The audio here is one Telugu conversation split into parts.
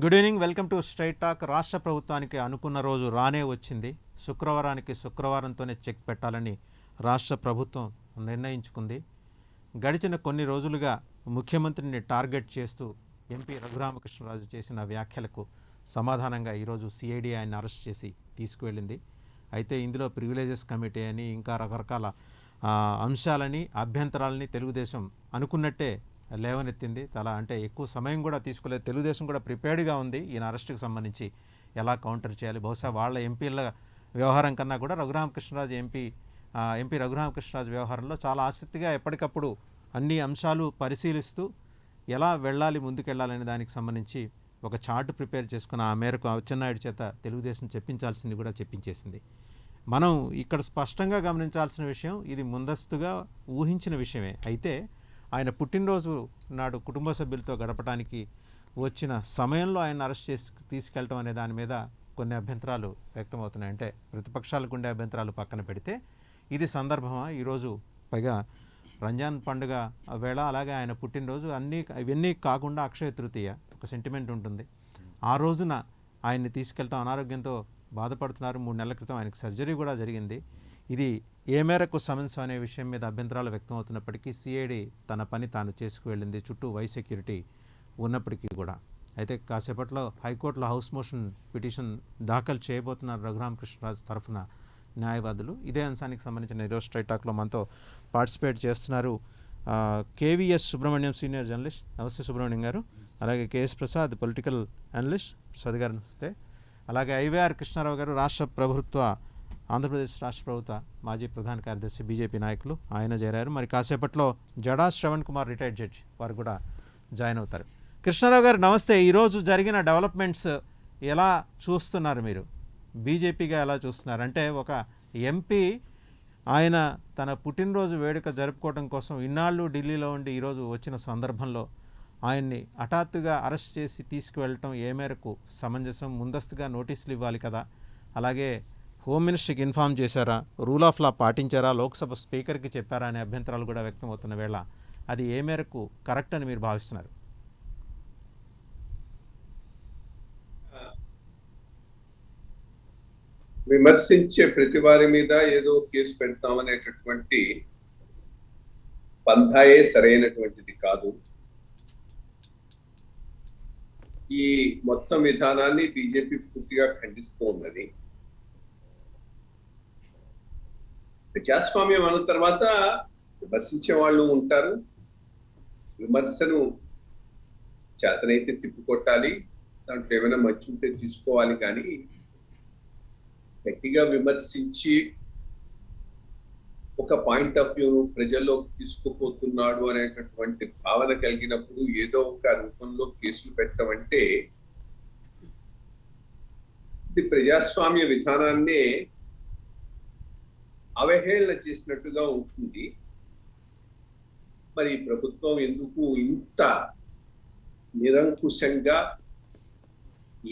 Good evening, welcome to straight talk. రాష్ట్ర ప్రభుత్వానికి అనుకున్న రోజు రానే వచ్చింది. శుక్రవారంతోనే చెక్ పెట్టాలని రాష్ట్ర ప్రభుత్వం నిర్ణయించుకుంది. గడిచిన కొన్ని రోజులుగా ముఖ్యమంత్రిని టార్గెట్ చేస్తూ ఎంపీ రఘురామకృష్ణరాజు చేసిన వ్యాఖ్యలకు సమాధానంగా ఈరోజు సిఐడి ఆయన అరెస్ట్ చేసి తీసుకువెళ్ళింది. అయితే ఇందులో ప్రివిలేజెస్ కమిటీ అని ఇంకా రకరకాల అంశాలని అభ్యంతరాలని తెలుగుదేశం అనుకున్నట్టే లేవనెత్తింది. చాలా అంటే ఎక్కువ సమయం కూడా తీసుకోలేదు. తెలుగుదేశం కూడా ప్రిపేర్డ్గా ఉంది ఈయన అరెస్టుకు సంబంధించి ఎలా కౌంటర్ చేయాలి. బహుశా వాళ్ళ ఎంపీల వ్యవహారం కన్నా కూడా ఎంపీ రఘురామకృష్ణరాజు వ్యవహారంలో చాలా ఆసక్తిగా ఎప్పటికప్పుడు అన్ని అంశాలు పరిశీలిస్తూ ఎలా వెళ్ళాలి, ముందుకెళ్ళాలనే దానికి సంబంధించి ఒక చార్ట్ ప్రిపేర్ చేసుకున్న ఆ మేరకు అచ్చెన్నాయుడు చేత తెలుగుదేశం చెప్పించాల్సింది కూడా చెప్పించేసింది. మనం ఇక్కడ స్పష్టంగా గమనించాల్సిన విషయం, ఇది ముందస్తుగా ఊహించిన విషయమే. అయితే ఆయన పుట్టినరోజు నాడు కుటుంబ సభ్యులతో గడపడానికి వచ్చిన సమయంలో ఆయన అరెస్ట్ చేసి తీసుకెళ్ళటం అనే దాని మీద కొన్ని అభ్యంతరాలు వ్యక్తమవుతున్నాయి. అంటే ప్రతిపక్షాలకు ఉండే అభ్యంతరాలు పక్కన పెడితే ఇది సందర్భమా, ఈరోజు పైగా రంజాన్ పండుగ వేళ, అలాగే ఆయన పుట్టినరోజు, ఇవన్నీ కాకుండా అక్షయ తృతీయ ఒక సెంటిమెంట్ ఉంటుంది. ఆ రోజున ఆయన్ని తీసుకెళ్ళటం, అనారోగ్యంతో బాధపడుతున్నారు. 3 నెలల క్రితం ఆయనకు సర్జరీ కూడా జరిగింది. ఇది ఏ మేరకు సమన్సు అనే విషయం మీద అభ్యంతరాలు వ్యక్తమవుతున్నప్పటికీ సిఐడి తన పని తాను చేసుకువెళ్ళింది, చుట్టూ వై సెక్యూరిటీ ఉన్నప్పటికీ కూడా. అయితే కాసేపట్లో హైకోర్టులో హౌస్ మోషన్ పిటిషన్ దాఖలు చేయబోతున్నారు రఘురామకృష్ణరాజు తరఫున న్యాయవాదులు. ఇదే అంశానికి సంబంధించిన ఈరోజు స్ట్రైట్ టాక్లో మనతో పార్టిసిపేట్ చేస్తున్నారు కేవీఎస్ సుబ్రహ్మణ్యం, సీనియర్ జర్నలిస్ట్. నమస్తే సుబ్రహ్మణ్యం గారు. అలాగే KS Prasad, political analyst. Prasad గారు నమస్తే. అలాగే ఐవీఆర్ కృష్ణారావు గారు, ఆంధ్రప్రదేశ్ రాష్ట్ర ప్రభుత్వ మాజీ ప్రధాన కార్యదర్శి, బీజేపీ నాయకులు, ఆయన చేరారు. మరి కాసేపట్లో జడా శ్రవణ్ కుమార్, రిటైర్డ్ జడ్జి, వారు కూడా జాయిన్ అవుతారు. కృష్ణారావు గారు నమస్తే. ఈరోజు జరిగిన డెవలప్మెంట్స్ ఎలా చూస్తున్నారు మీరు? బీజేపీగా ఎలా చూస్తున్నారు? అంటే ఒక ఎంపీ ఆయన తన పుట్టినరోజు వేడుక జరుపుకోవడం కోసం ఇన్నాళ్ళు ఢిల్లీలో ఉండి ఈరోజు వచ్చిన సందర్భంలో ఆయన్ని హఠాత్తుగా అరెస్ట్ చేసి తీసుకువెళ్ళటం ఏ మేరకు సమంజసం? ముందస్తుగా నోటీసులు ఇవ్వాలి కదా. అలాగే హోమ్ మినిస్టర్కి ఇన్ఫామ్ చేశారా? రూల్ ఆఫ్ లా పాటించారా? లోక్సభ స్పీకర్కి చెప్పారా అనే అభ్యంతరాలు కూడా వ్యక్తమవుతున్న వేళ అది ఏ మేరకు కరెక్ట్ అని మీరు భావిస్తున్నారు? విమర్శించే ప్రతి వారి మీద ఏదో కేసు పెడతామనేటటువంటి పంథాయే సరైనటువంటిది కాదు. ఈ మొత్తం విధానాన్ని బీజేపీ పూర్తిగా ఖండిస్తూ ఉన్నది. ప్రజాస్వామ్యం అన్న తర్వాత విమర్శించే వాళ్ళు ఉంటారు. విమర్శను చేతనైతే తిప్పికొట్టాలి, దాంట్లో ఏమైనా మంచి ఉంటే తీసుకోవాలి. కానీ గట్టిగా విమర్శించి ఒక పాయింట్ ఆఫ్ వ్యూ ప్రజల్లోకి తీసుకుపోతున్నాడు అనేటటువంటి భావన కలిగినప్పుడు ఏదో ఒక రూపంలో కేసులు పెట్టమంటే ఇది ప్రజాస్వామ్య విధానాన్నే అవహేళన చేసినట్టుగా ఉంటుంది. మరి ప్రభుత్వం ఎందుకు ఇంత నిరంకుశంగా,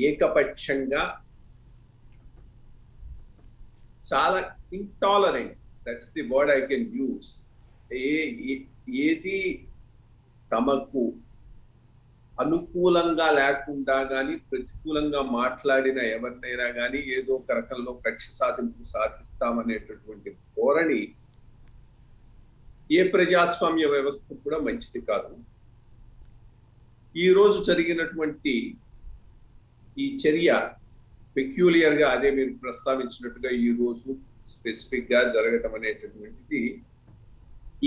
ఏకపక్షంగా, చాలా intolerant, that's the word I can use, ఏది తమకు అనుకూలంగా లేకుండా కానీ ప్రతికూలంగా మాట్లాడిన ఎవరినైనా కానీ ఏదో ఒక రకంలో కక్ష సాధింపు సాధిస్తామనేటటువంటి ధోరణి ఏ ప్రజాస్వామ్య వ్యవస్థ కూడా మంచిది కాదు. ఈ రోజు జరిగినటువంటి ఈ చర్య పెక్యూలియర్ గా, అదే మీరు ప్రస్తావించినట్టుగా ఈ రోజు స్పెసిఫిక్ గా జరగటం అనేటటువంటిది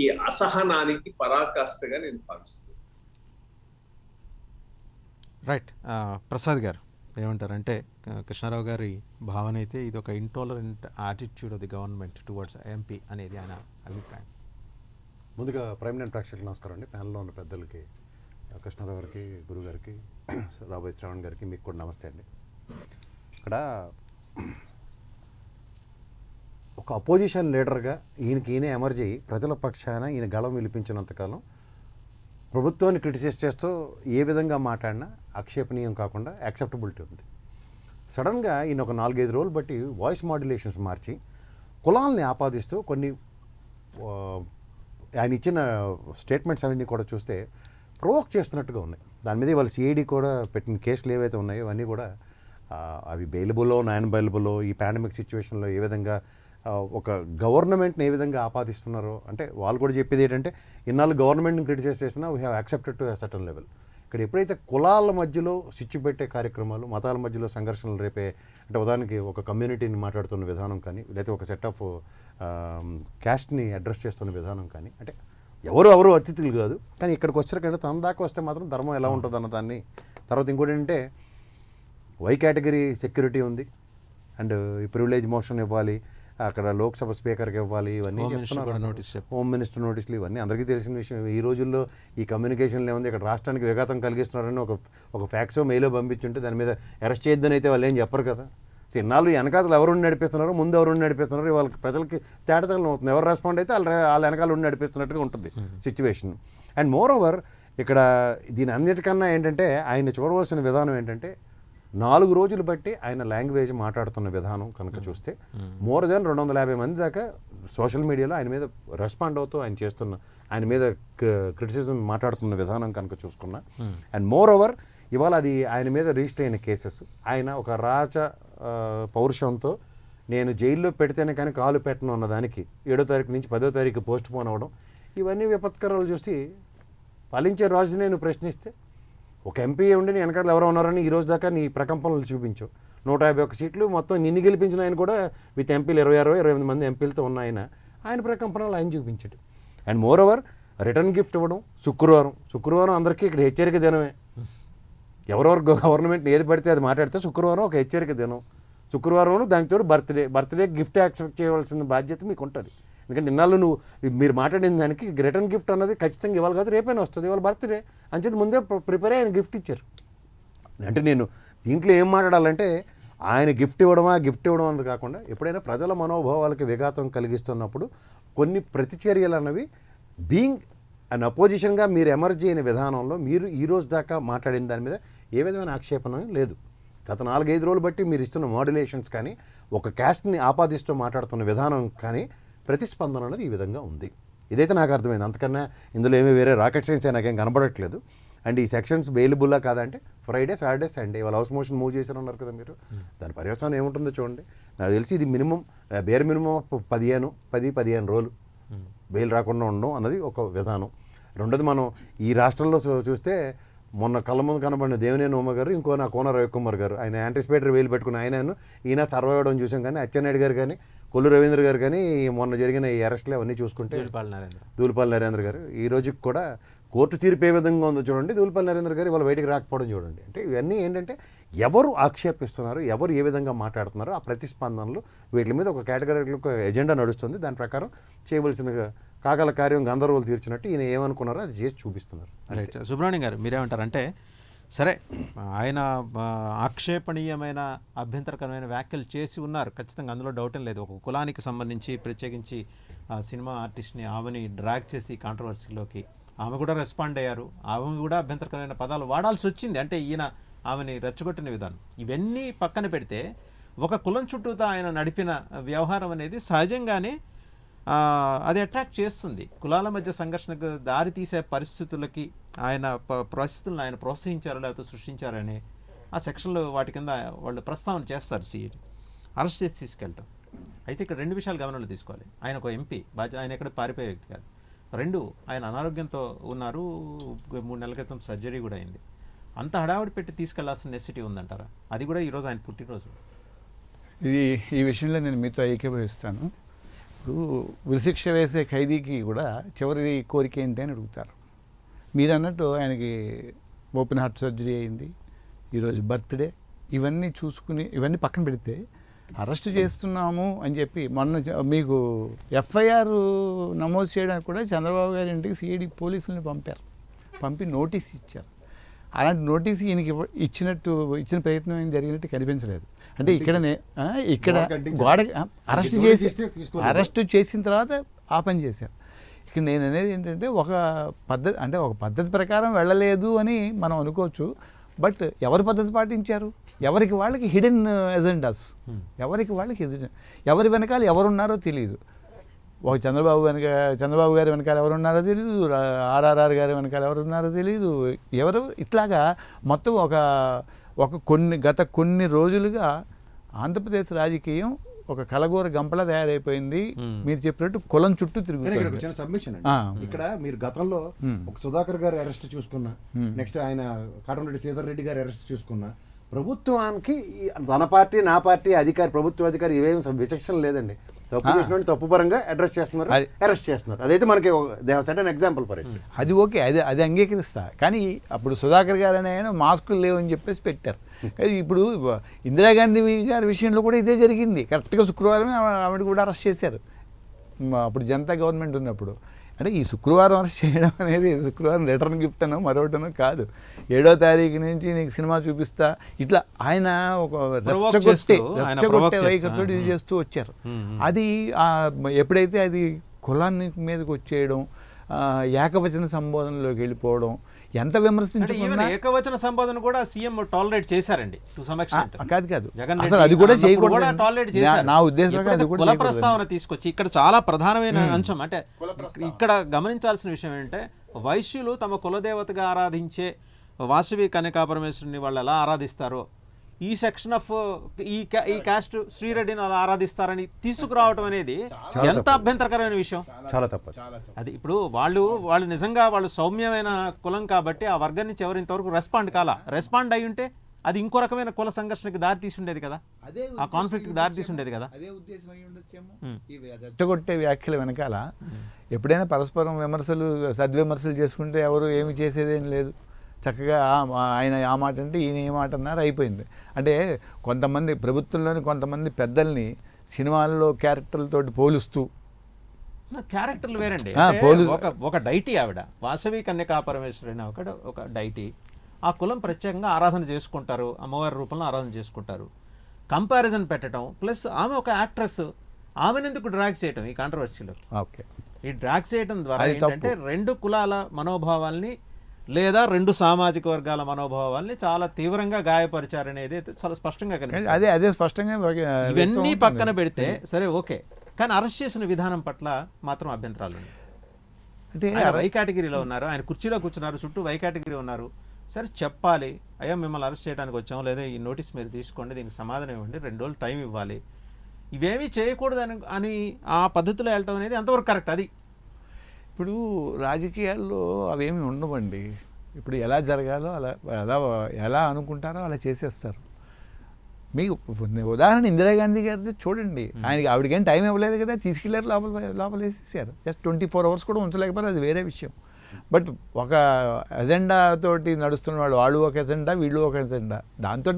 ఈ అసహనానికి పరాకాష్ఠగా నేను భావిస్తున్నాను. రైట్. ప్రసాద్ గారు ఏమంటారంటే, కృష్ణారావు గారి భావన అయితే ఇది ఒక intolerant attitude of the government towards MP అనేది ఆయన అభిప్రాయం. ముందుగా ప్రైమ్ లైన్ ప్రేక్షకులకు నమస్కారం అండి. ప్యానల్లో ఉన్న పెద్దలకి, కృష్ణారావు గారికి, గురువు గారికి, రాబోయే శ్రావణ్ గారికి, మీకు కూడా నమస్తే అండి. ఇక్కడ ఒక అపోజిషన్ లీడర్గా ఈయనే ఎమర్జీ అయ్యి ప్రజల పక్షాన ఈయన గళం విలిపించినంతకాలం ప్రభుత్వాన్ని క్రిటిసైజ్ చేస్తూ ఏ విధంగా మాట్లాడినా ఆక్షేపణీయం కాకుండా యాక్సెప్టబిలిటీ ఉంది. సడన్గా ఈయన ఒక 4-5 రోజులు బట్టి వాయిస్ మాడ్యులేషన్స్ మార్చి కులాలని ఆపాదిస్తూ కొన్ని ఆయన ఇచ్చిన స్టేట్మెంట్స్ అవన్నీ కూడా చూస్తే ప్రొవోక్ చేస్తున్నట్టుగా ఉన్నాయి. దాని మీద ఇవాళ సిఐడి కూడా పెట్టిన కేసులు ఏవైతే ఉన్నాయో అవన్నీ కూడా అవి బెయిలబుల్లో నాన్ బెయిలబుల్లో ఈ పాండమిక్ సిచ్యువేషన్లో ఏ విధంగా ఒక గవర్నమెంట్ని ఏ విధంగా ఆపాదిస్తున్నారో, అంటే వాళ్ళు కూడా చెప్పేది ఏంటంటే ఇన్నాళ్ళు గవర్నమెంట్ని క్రిటిసైజ్ చేసినా we have accepted to certain level. ఇక్కడ ఎప్పుడైతే కులాల మధ్యలో చిచ్చు పెట్టే కార్యక్రమాలు, మతాల మధ్యలో సంఘర్షణలు రేపే, అంటే ఉదాహరణకి ఒక కమ్యూనిటీని మాట్లాడుతున్న విధానం కానీ, లేకపోతే ఒక సెట్ ఆఫ్ క్యాస్ట్ని అడ్రస్ చేస్తున్న విధానం కానీ, అంటే ఎవరు అతిథులు కాదు, కానీ ఇక్కడికి వచ్చారంటే తన దాకా వస్తే మాత్రం ధర్మం ఎలా ఉంటుంది అన్న దాన్ని. తర్వాత ఇంకోటి ఏంటంటే వై కేటగిరీ సెక్యూరిటీ ఉంది, అండ్ ఈ ప్రివిలేజ్ మోషన్ ఇవ్వాలి, అక్కడ లోక్సభ స్పీకర్కి ఇవ్వాలి, ఇవన్నీ హోమ్ మినిస్టర్ నోటీసులు, ఇవన్నీ అందరికీ తెలిసిన విషయం. ఈ రోజుల్లో ఈ కమ్యూనికేషన్లో ఏముంది, ఇక్కడ రాష్ట్రానికి విఘాతం కలిగిస్తున్నారని ఒక ఫ్యాక్సో మెయిలో పంపించుంటే దాని మీద అరెస్ట్ చేయొద్దని అయితే వాళ్ళు ఏం చెప్పరు కదా. సో ఇన్నాళ్ళు వెనకాతలు ఎవరు నడిపిస్తున్నారు, ముందు ఎవరు నడిపిస్తున్నారు, వాళ్ళకి ప్రజలకి తేటతలం అవుతుంది. ఎవరు రెస్పాండ్ అయితే వాళ్ళ వెనకాల ఉండి నడిపిస్తున్నట్టుగా ఉంటుంది సిచ్యువేషన్. అండ్ మోర్ ఓవర్ ఇక్కడ దీని అన్నిటికన్నా ఏంటంటే ఆయన చూడవలసిన విధానం ఏంటంటే 4 రోజులు బట్టి ఆయన లాంగ్వేజ్ మాట్లాడుతున్న విధానం కనుక చూస్తే మోర్ దెన్ 250 మంది దాకా సోషల్ మీడియాలో ఆయన మీద రెస్పాండ్ అవుతూ ఆయన మీద క్రిటిసిజం మాట్లాడుతున్న విధానం కనుక చూసుకున్నా. అండ్ మోర్ ఓవర్ ఇవాళ అది ఆయన మీద రిజిస్టర్ అయిన కేసెస్, ఆయన ఒక పౌరుషంతో నేను జైల్లో పెడితేనే కానీ కాలు పెట్టను అన్నదానికి 7వ తారీఖు నుంచి 10వ తారీఖు పోస్ట్ పోన్ అవ్వడం, ఇవన్నీ విపత్కరాలు చూసి పాలించే రాజునే నువ్వు ప్రశ్నిస్తే ఒక ఎంపీ ఉండి నీ వెనకాల ఎవరో ఉన్నారని ఈ రోజు దాకా నీ ప్రకంపనలు చూపించు. 151 సీట్లు మొత్తం నిన్ను గెలిపించిన ఆయన కూడా విత్ ఎంపీలు 26-28 మంది ఎంపీలతో ఉన్న ఆయన ప్రకంపనలు ఆయన చూపించాడు. And more over return gift ఇవ్వడం శుక్రవారం అందరికీ ఇక్కడ హెచ్చరిక దినమే. ఎవరెవరు గవర్నమెంట్ ఏది పడితే అది మాట్లాడితే శుక్రవారం ఒక హెచ్చరిక దినం. శుక్రవారం దానితో బర్త్డే గిఫ్ట్ యాక్సెప్ట్ చేయవలసిన బాధ్యత మీకు ఉంటుంది. ఎందుకంటే ఇన్నాళ్ళు మీరు మాట్లాడిన దానికి రిటర్న్ గిఫ్ట్ అన్నది ఖచ్చితంగా ఇవాళ కాదు రేపైనా వస్తుంది, ఇవాళ బర్త్డే అంచేది ముందే ప్రిపేర్ ఆయన గిఫ్ట్ ఇచ్చారు. అంటే నేను దీంట్లో ఏం మాట్లాడాలంటే ఆయన గిఫ్ట్ ఇవ్వడం అన్నది కాకుండా ఎప్పుడైనా ప్రజల మనోభావాలకి విఘాతం కలిగిస్తున్నప్పుడు కొన్ని ప్రతిచర్యలు అన్నవి బీయింగ్ అండ్ అపోజిషన్గా మీరు ఎమర్జీ అయిన విధానంలో మీరు ఈ రోజు దాకా మాట్లాడిన దాని మీద ఏ విధమైన ఆక్షేపణ లేదు. గత 4-5 రోజులు బట్టి మీరు ఇస్తున్న మాడ్యులేషన్స్ కానీ, ఒక క్యాస్ట్ని ఆపాదిస్తూ మాట్లాడుతున్న విధానం కానీ ప్రతిస్పందన అనేది ఈ విధంగా ఉంది. ఇదైతే నాకు అర్థమైంది. అంతకన్నా ఇందులో ఏమీ వేరే రాకెట్ సైన్స్ నాకేం కనబడట్లేదు. అండ్ ఈ సెక్షన్స్ బెయిలబుల్లా కాదంటే ఫ్రైడే, సాటర్డే, సండే ఇవాళ హౌస్ మోషన్ మూవ్ చేశారన్నారు కదా మీరు, దాని పర్యవసానం ఏముంటుందో చూడండి. నాకు తెలిసి ఇది బేర్ మినిమం 10-15 రోజులు బెయిల్ రాకుండా ఉండడం అన్నది ఒక విధానం. రెండోది మనం ఈ రాష్ట్రంలో చూస్తే మొన్న కళ్ళ ముందు కనబడిన దేవినేని ఉమ్మ గారు, ఇంకో నా కోన రవికుమార్ గారు, ఆయన యాంటిసిపేటరీ బెయిల్ పెట్టుకుని ఈయన సర్వైవ్ అవ్వడం చూసాం. కానీ అచ్చెన్నాయుడు గారు కానీ, కొల్లు రవీంద్ర గారు కానీ మొన్న జరిగిన ఈ అరెస్టులు అవన్నీ చూసుకుంటే దూలిపాల నరేంద్ర గారు ఈ రోజుకి కూడా కోర్టు తీర్పు ఏ విధంగా ఉందో చూడండి. దూలిపాల నరేంద్ర గారు ఇవాళ బయటికి రాకపోవడం చూడండి. అంటే ఇవన్నీ ఏంటంటే ఎవరు ఆక్షేపిస్తున్నారు, ఎవరు ఏ విధంగా మాట్లాడుతున్నారు, ఆ ప్రతిస్పందనలు వీటి మీద ఒక కేటగిరీలో ఒక ఎజెండా నడుస్తుంది. దాని ప్రకారం చేయవలసిన కాకల కార్యం గందరగోలు తీర్చినట్టు ఈయన ఏమనుకున్నారో అది చేసి చూపిస్తున్నారు. రైట్. సుబ్రహ్మణ్యం గారు మీరేమంటారంటే, సరే ఆయన ఆక్షేపణీయమైన అభ్యంతరకరమైన వ్యాఖ్యలు చేసి ఉన్నారు, ఖచ్చితంగా అందులో డౌట్ ఏం లేదు. ఒక కులానికి సంబంధించి ప్రత్యేకించి సినిమా ఆర్టిస్ట్ని ఆమెని డ్రాగ్ చేసి కాంట్రవర్సీలోకి ఆమె కూడా రెస్పాండ్ అయ్యారు. ఆమె కూడా అభ్యంతరకరమైన పదాలు వాడాల్సి వచ్చింది. అంటే ఈయన ఆమెని రెచ్చగొట్టిన విధానం ఇవన్నీ పక్కన పెడితే ఒక కులం చుట్టూతో ఆయన నడిపిన వ్యవహారం అనేది సహజంగానే అది అట్రాక్ట్ చేస్తుంది. కులాల మధ్య సంఘర్షణకు దారి తీసే పరిస్థితులకి పరిస్థితులను ఆయన ప్రోత్సహించారు లేకపోతే సృష్టించారని ఆ సెక్షన్లో వాటి కింద వాళ్ళు ప్రస్తావన చేస్తారు. సిఐడి అరెస్ట్ చేసి తీసుకెళ్ళటం. అయితే ఇక్కడ 2 విషయాలు గమనంలో తీసుకోవాలి. ఆయన ఒక ఎంపీ, ఆయన ఎక్కడ పారిపోయే వ్యక్తి కాదు. 2, ఆయన అనారోగ్యంతో ఉన్నారు, 3 నెలల క్రితం సర్జరీ కూడా అయింది. అంత హడావుడి పెట్టి తీసుకెళ్లాల్సిన నెసిటీ ఉందంటారా? అది కూడా ఈరోజు ఆయన పుట్టినరోజు. ఈ విషయంలో నేను మీతో ఐక్యభవిస్తాను. ఇప్పుడు ఉరిశిక్ష వేసే ఖైదీకి కూడా చివరి కోరిక ఏంటి అని అడుగుతారు. మీరు అన్నట్టు ఆయనకి ఓపెన్ హార్ట్ సర్జరీ అయింది, ఈరోజు బర్త్డే, ఇవన్నీ చూసుకుని ఇవన్నీ పక్కన పెడితే అరెస్ట్ చేస్తున్నాము అని చెప్పి మొన్న మీకు ఎఫ్ఐఆర్ నమోదు చేయడానికి కూడా చంద్రబాబు గారి ఇంటికి సిఐడి పోలీసులను పంపి నోటీస్ ఇచ్చారు. అలాంటి నోటీస్ ఈయనకి ఇచ్చిన ప్రయత్నం ఏం జరిగినట్టు కనిపించలేదు. అంటే ఇక్కడ గోడ అరెస్ట్ చేసిన తర్వాత ఆ పని చేశారు. ఇక్కడ నేను అనేది ఏంటంటే ఒక పద్ధతి ప్రకారం వెళ్ళలేదు అని మనం అనుకోవచ్చు. బట్ ఎవరి పద్ధతి పాటించారు? ఎవరికి వాళ్ళకి హిడెన్ ఎజెండాస్, ఎవరి వెనకాల ఎవరున్నారో తెలియదు. ఒక చంద్రబాబు గారి వెనకాల ఎవరున్నారో తెలియదు, ఆర్ఆర్ఆర్ గారి వెనకాల ఎవరున్నారో తెలియదు, ఎవరు ఇట్లాగా మొత్తం గత కొన్ని రోజులుగా ఆంధ్రప్రదేశ్ రాజకీయం ఒక కలగూర గంపలా తయారైపోయింది. మీరు చెప్పినట్టు కులం చుట్టూ తిరుగుతుంది. చిన్న సబ్మిషన్ ఇక్కడ మీరు గతంలో ఒక సుధాకర్ గారి అరెస్ట్ చూసుకున్నా, నెక్స్ట్ ఆయన కాటంరెడ్డి శ్రీధర్ రెడ్డి గారి అరెస్ట్ చూసుకున్నా, ప్రభుత్వానికి తన పార్టీ నా పార్టీ అధికారి ప్రభుత్వ అధికారి ఇవేం విచక్షణ లేదండి. తప్పు చేసిన తప్పు పరంగా అడ్రస్ చేస్తున్నారు, అరెస్ట్ చేస్తున్నారు. అదైతే మనకి set an example for it. అది ఓకే, అది అంగీకరిస్తా. కానీ అప్పుడు సుధాకర్ గారు అనే ఆయన మాస్కులు లేవని చెప్పేసి పెట్టారు. కానీ ఇప్పుడు ఇందిరాగాంధీ గారి విషయంలో కూడా ఇదే జరిగింది. కరెక్ట్గా శుక్రవారం ఆవిడ కూడా అరెస్ట్ చేశారు, అప్పుడు జనతా గవర్నమెంట్ ఉన్నప్పుడు. అంటే ఈ శుక్రవారం అరెస్ట్ చేయడం అనేది శుక్రవారం రిటర్న్ గిఫ్ట్ అనో మరొకటనో కాదు. 7వ తారీఖు నుంచి నీకు సినిమా చూపిస్తా, ఇట్లా ఆయన ఒక రెచ్చగొట్టే వైఖరితో ఇది చేస్తూ వచ్చారు. అది ఎప్పుడైతే అది కులాన్ని మీదకి వచ్చేయడం, ఏకవచన సంబోధనలోకి వెళ్ళిపోవడం, ఎంత విమర్శించుకున్నా ఏకవచన సంబోధన కూడా సీఎం టాలరేట్ చేశారండి టు సమ్ ఎక్స్టెంట్. కాదు అసలు అది కూడా చేయకూడదు. టాలరేట్ చేశారు. నా ఉద్దేశం కుల ప్రస్తావన తీసుకొచ్చి ఇక్కడ చాలా ప్రధానమైన అంశం. అంటే ఇక్కడ గమనించాల్సిన విషయం ఏంటంటే వైశ్యులు తమ కులదేవతగా ఆరాధించే వాసవి కన్యకాపరమేశ్వరుని వాళ్ళు ఎలా ఆరాధిస్తారో ఈ సెక్షన్ ఆఫ్ ఈ కాస్ట్ శ్రీరెడ్డిని అలా ఆరాధిస్తారని తీసుకురావడం అనేది ఎంత అభ్యంతరకరమైన విషయం. చాలా తప్పు అది. ఇప్పుడు వాళ్ళు నిజంగా వాళ్ళు సౌమ్యమైన కులం కాబట్టి ఆ వర్గం నుంచి ఎవరు ఇంతవరకు రెస్పాండ్ అయి ఉంటే అది ఇంకో రకమైన కుల సంఘర్షణకి దారి తీసి ఉండేది కదా, ఆ కాన్ఫ్లిక్ట్కి దారి తీసి ఉండేది కదా. అదే ఉద్దేశం అయి ఉండొచ్చేమో. రెచ్చగొట్టే వ్యాఖ్యల వెనకాల ఎప్పుడైనా పరస్పరం విమర్శలు సద్విమర్శలు చేసుకుంటే ఎవరు ఏమి చేసేదేం లేదు. చక్కగా ఆయన ఆ మాట అంటే ఈయన ఏ మాట అన్నారు, అయిపోయింది. అంటే కొంతమంది ప్రభుత్వంలోని కొంతమంది పెద్దల్ని సినిమాల్లో క్యారెక్టర్లతో పోలుస్తూ, క్యారెక్టర్లు వేరండి. ఒక డైటీ ఆవిడ వాసవి కన్యకాపరమేశ్వరి ఒక డైటీ, ఆ కులం ప్రత్యేకంగా ఆరాధన చేసుకుంటారు, అమ్మవారి రూపంలో ఆరాధన చేసుకుంటారు. కంపారిజన్ పెట్టడం ప్లస్ ఆమె ఒక యాక్ట్రెస్, ఆమెను ఎందుకు డ్రాగ్ చేయటం ఈ కాంట్రవర్సీలో? ఓకే, ఈ డ్రాగ్ చేయడం ద్వారా ఏంటంటే రెండు కులాల మనోభావాల్ని లేదా రెండు సామాజిక వర్గాల మనోభావాల్ని చాలా తీవ్రంగా గాయపరిచారనేది చాలా స్పష్టంగా కనిపిస్తుంది. అదే స్పష్టంగా ఇవన్నీ పక్కన పెడితే సరే ఓకే, కానీ అరెస్ట్ చేసిన విధానం పట్ల మాత్రం అభ్యంతరాలు ఉన్నాయి. అంటే వై కేటగిరీలో ఉన్నారు, ఆయన కుర్చీలో కూర్చున్నారు, చుట్టూ వై కేటగిరీ ఉన్నారు. సరే చెప్పాలి, అయ్యా మిమ్మల్ని అరెస్ట్ చేయడానికి వచ్చాము, లేదా ఈ నోటీస్ మీరు తీసుకోండి, దీనికి సమాధానం ఇవ్వండి, 2 రోజులు టైం ఇవ్వాలి. ఇవేమీ చేయకూడదు అని ఆ పద్ధతిలో వెళ్ళటం అనేది ఎంతవరకు కరెక్ట్? అది ఇప్పుడు రాజకీయాల్లో అవేమి ఉండవండి. ఇప్పుడు ఎలా జరగాలో ఎలా అనుకుంటారో అలా చేసేస్తారు. మీకు ఉదాహరణ ఇందిరాగాంధీ గారిది చూడండి. ఆవిడకేం టైం ఇవ్వలేదు కదా, తీసుకెళ్ళారు, లోపల వేసేసారు. జస్ట్ 24 hours కూడా ఉంచలేకపోతే అది వేరే విషయం. బట్ ఒక ఎజెండా తోటి నడుస్తున్న వాళ్ళు ఒక ఎజెండా, వీళ్ళు ఒక ఎజెండా, దాంతో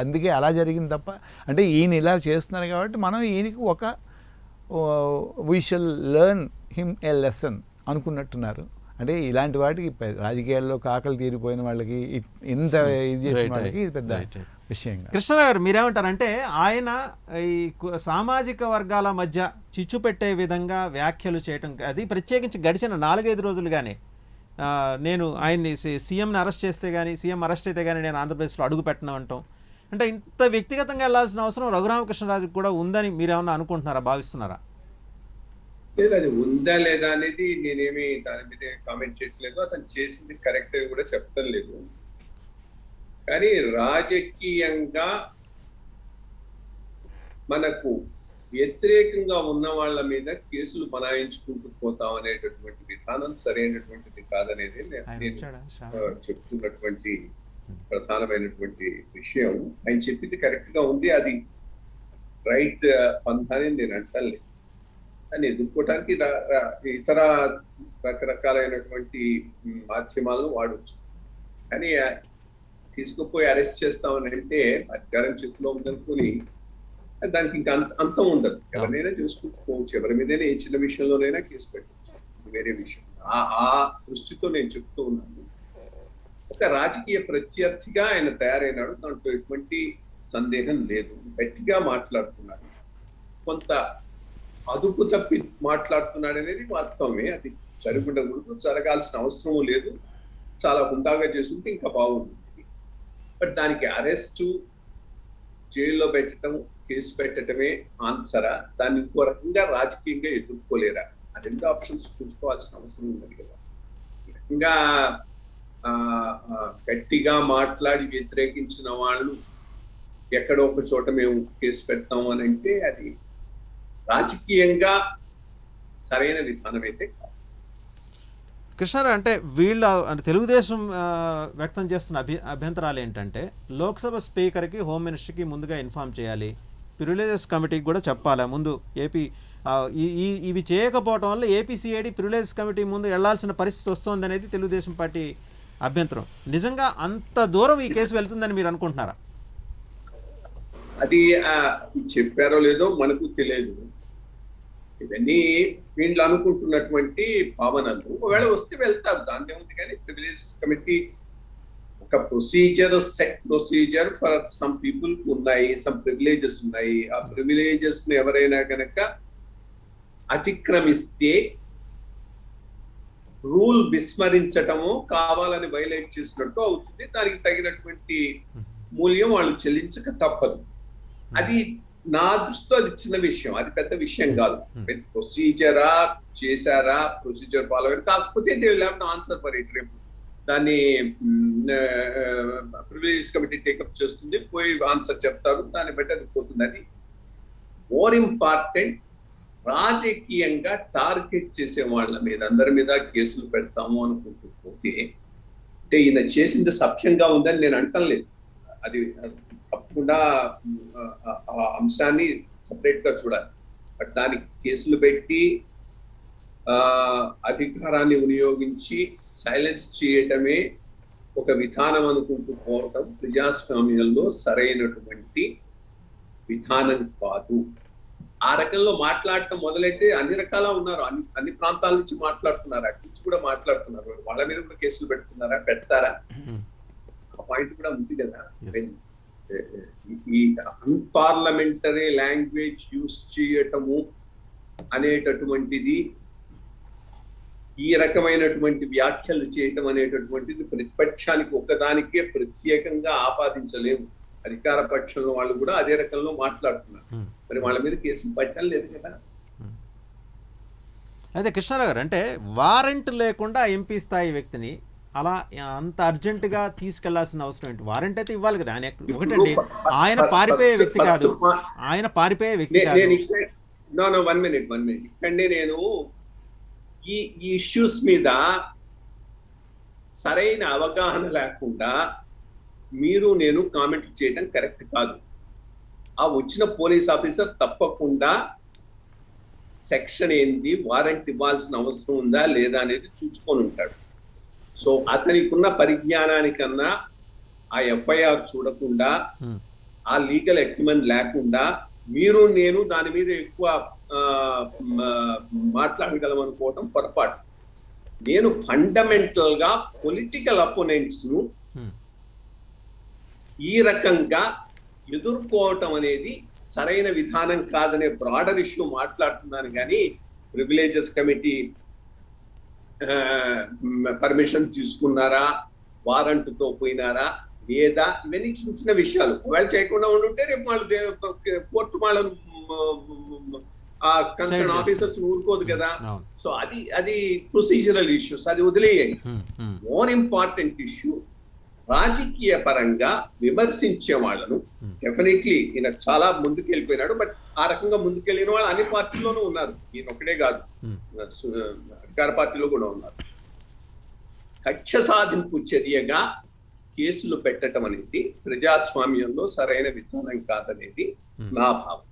అందుకే అలా జరిగింది తప్ప, అంటే ఈయన ఇలా చేస్తున్నారు కాబట్టి మనం ఈయనకి we shall learn him a lesson అనుకున్నట్టున్నారు. అంటే ఇలాంటి వాటికి రాజకీయాల్లో కాకలు తీరిపోయిన వాళ్ళకి ఇంత ఇది చేసిన వాళ్ళకి ఇది పెద్ద విషయంగా. కృష్ణ గారు మీరేమంటారంటే ఆయన ఈ సామాజిక వర్గాల మధ్య చిచ్చు పెట్టే విధంగా వ్యాఖ్యలు చేయటం, అది ప్రత్యేకించి గడిచిన 4-5 రోజులుగానే నేను ఆయన్ని సీఎంని అరెస్ట్ చేస్తే కానీ, సీఎం అరెస్ట్ అయితే కానీ నేను ఆంధ్రప్రదేశ్లో అడుగు పెట్టను అంటాం, అంటే ఇంత వ్యక్తిగతంగా వెళ్ళాల్సిన అవసరం రఘురామకృష్ణరాజుకు కూడా ఉందని మీరేమన్నా అనుకుంటున్నారా, భావిస్తున్నారా? లేదు, అది ఉందా లేదా అనేది నేనేమి దాని మీద కామెంట్ చేయట్లేదు. అతను చేసింది కరెక్ట్ కూడా చెప్తాం లేదు. కానీ రాజకీయంగా మనకు వ్యతిరేకంగా ఉన్న వాళ్ళ మీద కేసులు బనాయించుకుంటూ పోతాం అనేటటువంటి విధానం సరైనటువంటిది కాదనేది నేను చెప్తున్నటువంటి ప్రధానమైనటువంటి విషయం. ఆయన చెప్పింది కరెక్ట్ గా ఉంది, అది రైట్ పంథాని నేను అంటలేదు. అని ఎదుర్కోవటానికి ఇతర రకరకాలైనటువంటి మాధ్యమాలను వాడవచ్చు. కానీ తీసుకుపోయి అరెస్ట్ చేస్తామని అంటే అధికారం చేతిలో ఉందనుకుని దానికి ఇంకా అంతం ఉండదు. ఎవరినైనా చూసుకుంటుకోవచ్చు, ఎవరి మీదైనా ఏ చిన్న విషయంలోనైనా కేసు పెట్టవచ్చు, వేరే విషయం. ఆ దృష్టితో నేను చెప్తూ ఉన్నాను. ఒక రాజకీయ ప్రత్యర్థిగా ఆయన తయారైనాడు, దాంట్లో ఎటువంటి సందేహం లేదు. గట్టిగా మాట్లాడుతున్నాడు, కొంత అదుపు తప్పి మాట్లాడుతున్నాడు అనేది వాస్తవమే. అది జరుగుండకూడదు, జరగాల్సిన అవసరం లేదు. చాలా హుందాగా చేస్తుంటే ఇంకా బాగుంటుంది. బట్ దానికి అరెస్టు, జైల్లో పెట్టడం కేసు పెట్టడమే ఆన్సరా, దాన్ని ఇంకో రకంగా రాజకీయంగా ఎదుర్కోలేరా? ఆ రెండు ఆప్షన్స్ చూసుకోవాల్సిన అవసరం ఉంది కదా. ఇంకా గట్టిగా మాట్లాడి వ్యతిరేకించిన వాళ్ళు ఎక్కడో ఒక చోట మేము కేసు పెడతాము అని అంటే అది రాజకీయంగా సరైన విధానం అయితే కాదు. కృష్ణారావు, అంటే వీళ్ళ అంటే తెలుగుదేశం వ్యక్తం చేస్తున్న అభ్యంతరాలు ఏంటంటే లోక్సభ స్పీకర్కి, హోమ్ మినిస్టర్కి ముందుగా ఇన్ఫామ్ చేయాలి, ప్రివిలేజెస్ కమిటీకి కూడా చెప్పాలి ముందు. ఏపీ ఇవి చేయకపోవడం వల్ల ఏపీసీఐడి ప్రివిలేజెస్ కమిటీ ముందు వెళ్లాల్సిన పరిస్థితి వస్తుంది అనేది తెలుగుదేశం పార్టీ అభ్యంతరం. నిజంగా అంత దూరం ఈ కేసు వెళ్తుందని మీరు అనుకుంటున్నారా? అది చెప్పారో లేదో మనకు తెలియదు. ఇవన్నీ వీళ్ళు అనుకుంటున్నటువంటి భావనలు. ఒకవేళ వస్తే వెళ్తారు, దాని ఏముంది. కానీ ప్రివిలేజెస్ కమిటీ ఒక procedure, set procedure for some people ఉన్నాయి, సమ్ ప్రివిలేజెస్ ఉన్నాయి. ఆ ప్రివిలేజెస్ ను ఎవరైనా కనుక అతిక్రమిస్తే, రూల్ విస్మరించటము, కావాలని వైలేట్ చేసినట్టు అవుతుంది. దానికి తగినటువంటి మూల్యం వాళ్ళు చెల్లించక తప్పదు. అది నా దృష్టిలో అది చిన్న విషయం, అది పెద్ద విషయం కాదు. ప్రొసీజరా చేశారా, ప్రొసీజర్ ఫాలో అయ్యారు, కాకపోతే they will have to answer for it. రేపు దాన్ని ప్రివిలేజ్ కమిటీ టేకప్ చేస్తుంది, పోయి ఆన్సర్ చెప్తారు, దాన్ని బట్టి అది పోతుంది. అది మోర్ ఇంపార్టెంట్. రాజకీయంగా టార్గెట్ చేసే వాళ్ళ మీద, అందరి మీద కేసులు పెడతాము అనుకుంటూ పోతే, అంటే ఈయన చేసింది సభ్యంగా ఉందని నేను అంటలేదు. అది తప్పకుండా ఆ అంశాన్ని సపరేట్ గా చూడాలి. బట్ దానికి కేసులు పెట్టి అధికారాన్ని వినియోగించి సైలెన్స్ చేయటమే ఒక విధానం అనుకుంటూ పోవటం ప్రజాస్వామ్యంలో సరైనటువంటి విధానం కాదు. ఆ రకంలో మాట్లాడటం మొదలైతే అన్ని రకాల ఉన్నారు, అన్ని ప్రాంతాల నుంచి మాట్లాడుతున్నారు, అటు నుంచి కూడా మాట్లాడుతున్నారు. వాళ్ళ మీద కూడా కేసులు పెడుతున్నారా, పెడతారా? ఆ పాయింట్ కూడా ఉంది కదా. ఈ అన్పార్లమెంటరీ లాంగ్వేజ్ యూస్ చేయటము అనేటటువంటిది, ఈ రకమైనటువంటి వ్యాఖ్యలు చేయటం అనేటటువంటిది ప్రతిపక్షానికి ఒక్కదానికే ప్రత్యేకంగా ఆపాదించలేము. అధికార పక్షంలో వాళ్ళు కూడా అదే రకంలో మాట్లాడుతున్నారు. మరి వాళ్ళ మీద కేసులు పెట్టలేదు కదా. అయితే కృష్ణారావు గారు, అంటే వారెంట్ లేకుండా ఎంపీ స్థాయి వ్యక్తిని అలా అంత అర్జెంటుగా తీసుకెళ్లాల్సిన అవసరం ఏంటి? వారెంట్ అయితే ఇవ్వాలి కదా. ఆయన ఒకటండి, ఆయన పారిపోయే వ్యక్తి కాదు, ఆయన పారిపోయే వ్యక్తి కాదు. వన్ మినిట్ ఇక్కడే నేను ఈ ఇష్యూస్ మీద సరైన అవగాహన లేకుండా మీరు నేను కామెంట్లు చేయడం కరెక్ట్ కాదు. ఆ వచ్చిన పోలీస్ ఆఫీసర్ తప్పకుండా సెక్షన్ ఏంది, వారెంట్ ఇవ్వాల్సిన అవసరం ఉందా లేదా అనేది చూసుకొని ఉంటాడు. సో అతనికి ఉన్న పరిజ్ఞానానికన్నా ఆ ఎఫ్ఐఆర్ చూడకుండా, ఆ లీగల్ ఎక్విప్మెంట్ లేకుండా మీరు నేను దాని మీద ఎక్కువ మాట్లాడగలం అనుకోవటం పొరపాటు. నేను ఫండమెంటల్ గా పొలిటికల్ అపోనెంట్స్ ను ఈ రకంగా ఎదుర్కోవటం అనేది సరైన విధానం కాదనే బ్రాడర్ ఇష్యూ మాట్లాడుతున్నాను. కానీ ప్రివిలేజెస్ కమిటీ పర్మిషన్ తీసుకున్నారా, వారంట్తో పోయినారా లేదా, ఇవన్నీ చిన్న చిన్న విషయాలు. ఒకవేళ చేయకుండా ఉండుంటే రేపు వాళ్ళు కోర్టు వాళ్ళను ఆ కన్సర్న్ ఆఫీసర్స్ ఊరుకోదు కదా. సో అది ప్రొసీజరల్ ఇష్యూస్, అది వదిలేయండి. మోర్ ఇంపార్టెంట్ ఇష్యూ, రాజకీయ పరంగా విమర్శించే వాళ్ళను డెఫినెట్లీ ఈయన చాలా ముందుకెళ్ళిపోయినాడు. బట్ ఆ రకంగా ముందుకెళ్ళిన వాళ్ళు అన్ని పార్టీల్లోనూ ఉన్నారు, ఈయన ఒక్కడే కాదు, అధికార పార్టీలో కూడా ఉన్నారు. కక్ష సాధింపు చర్యగా కేసులు పెట్టడం అనేది ప్రజాస్వామ్యంలో సరైన విధానం కాదనేది నా భావం.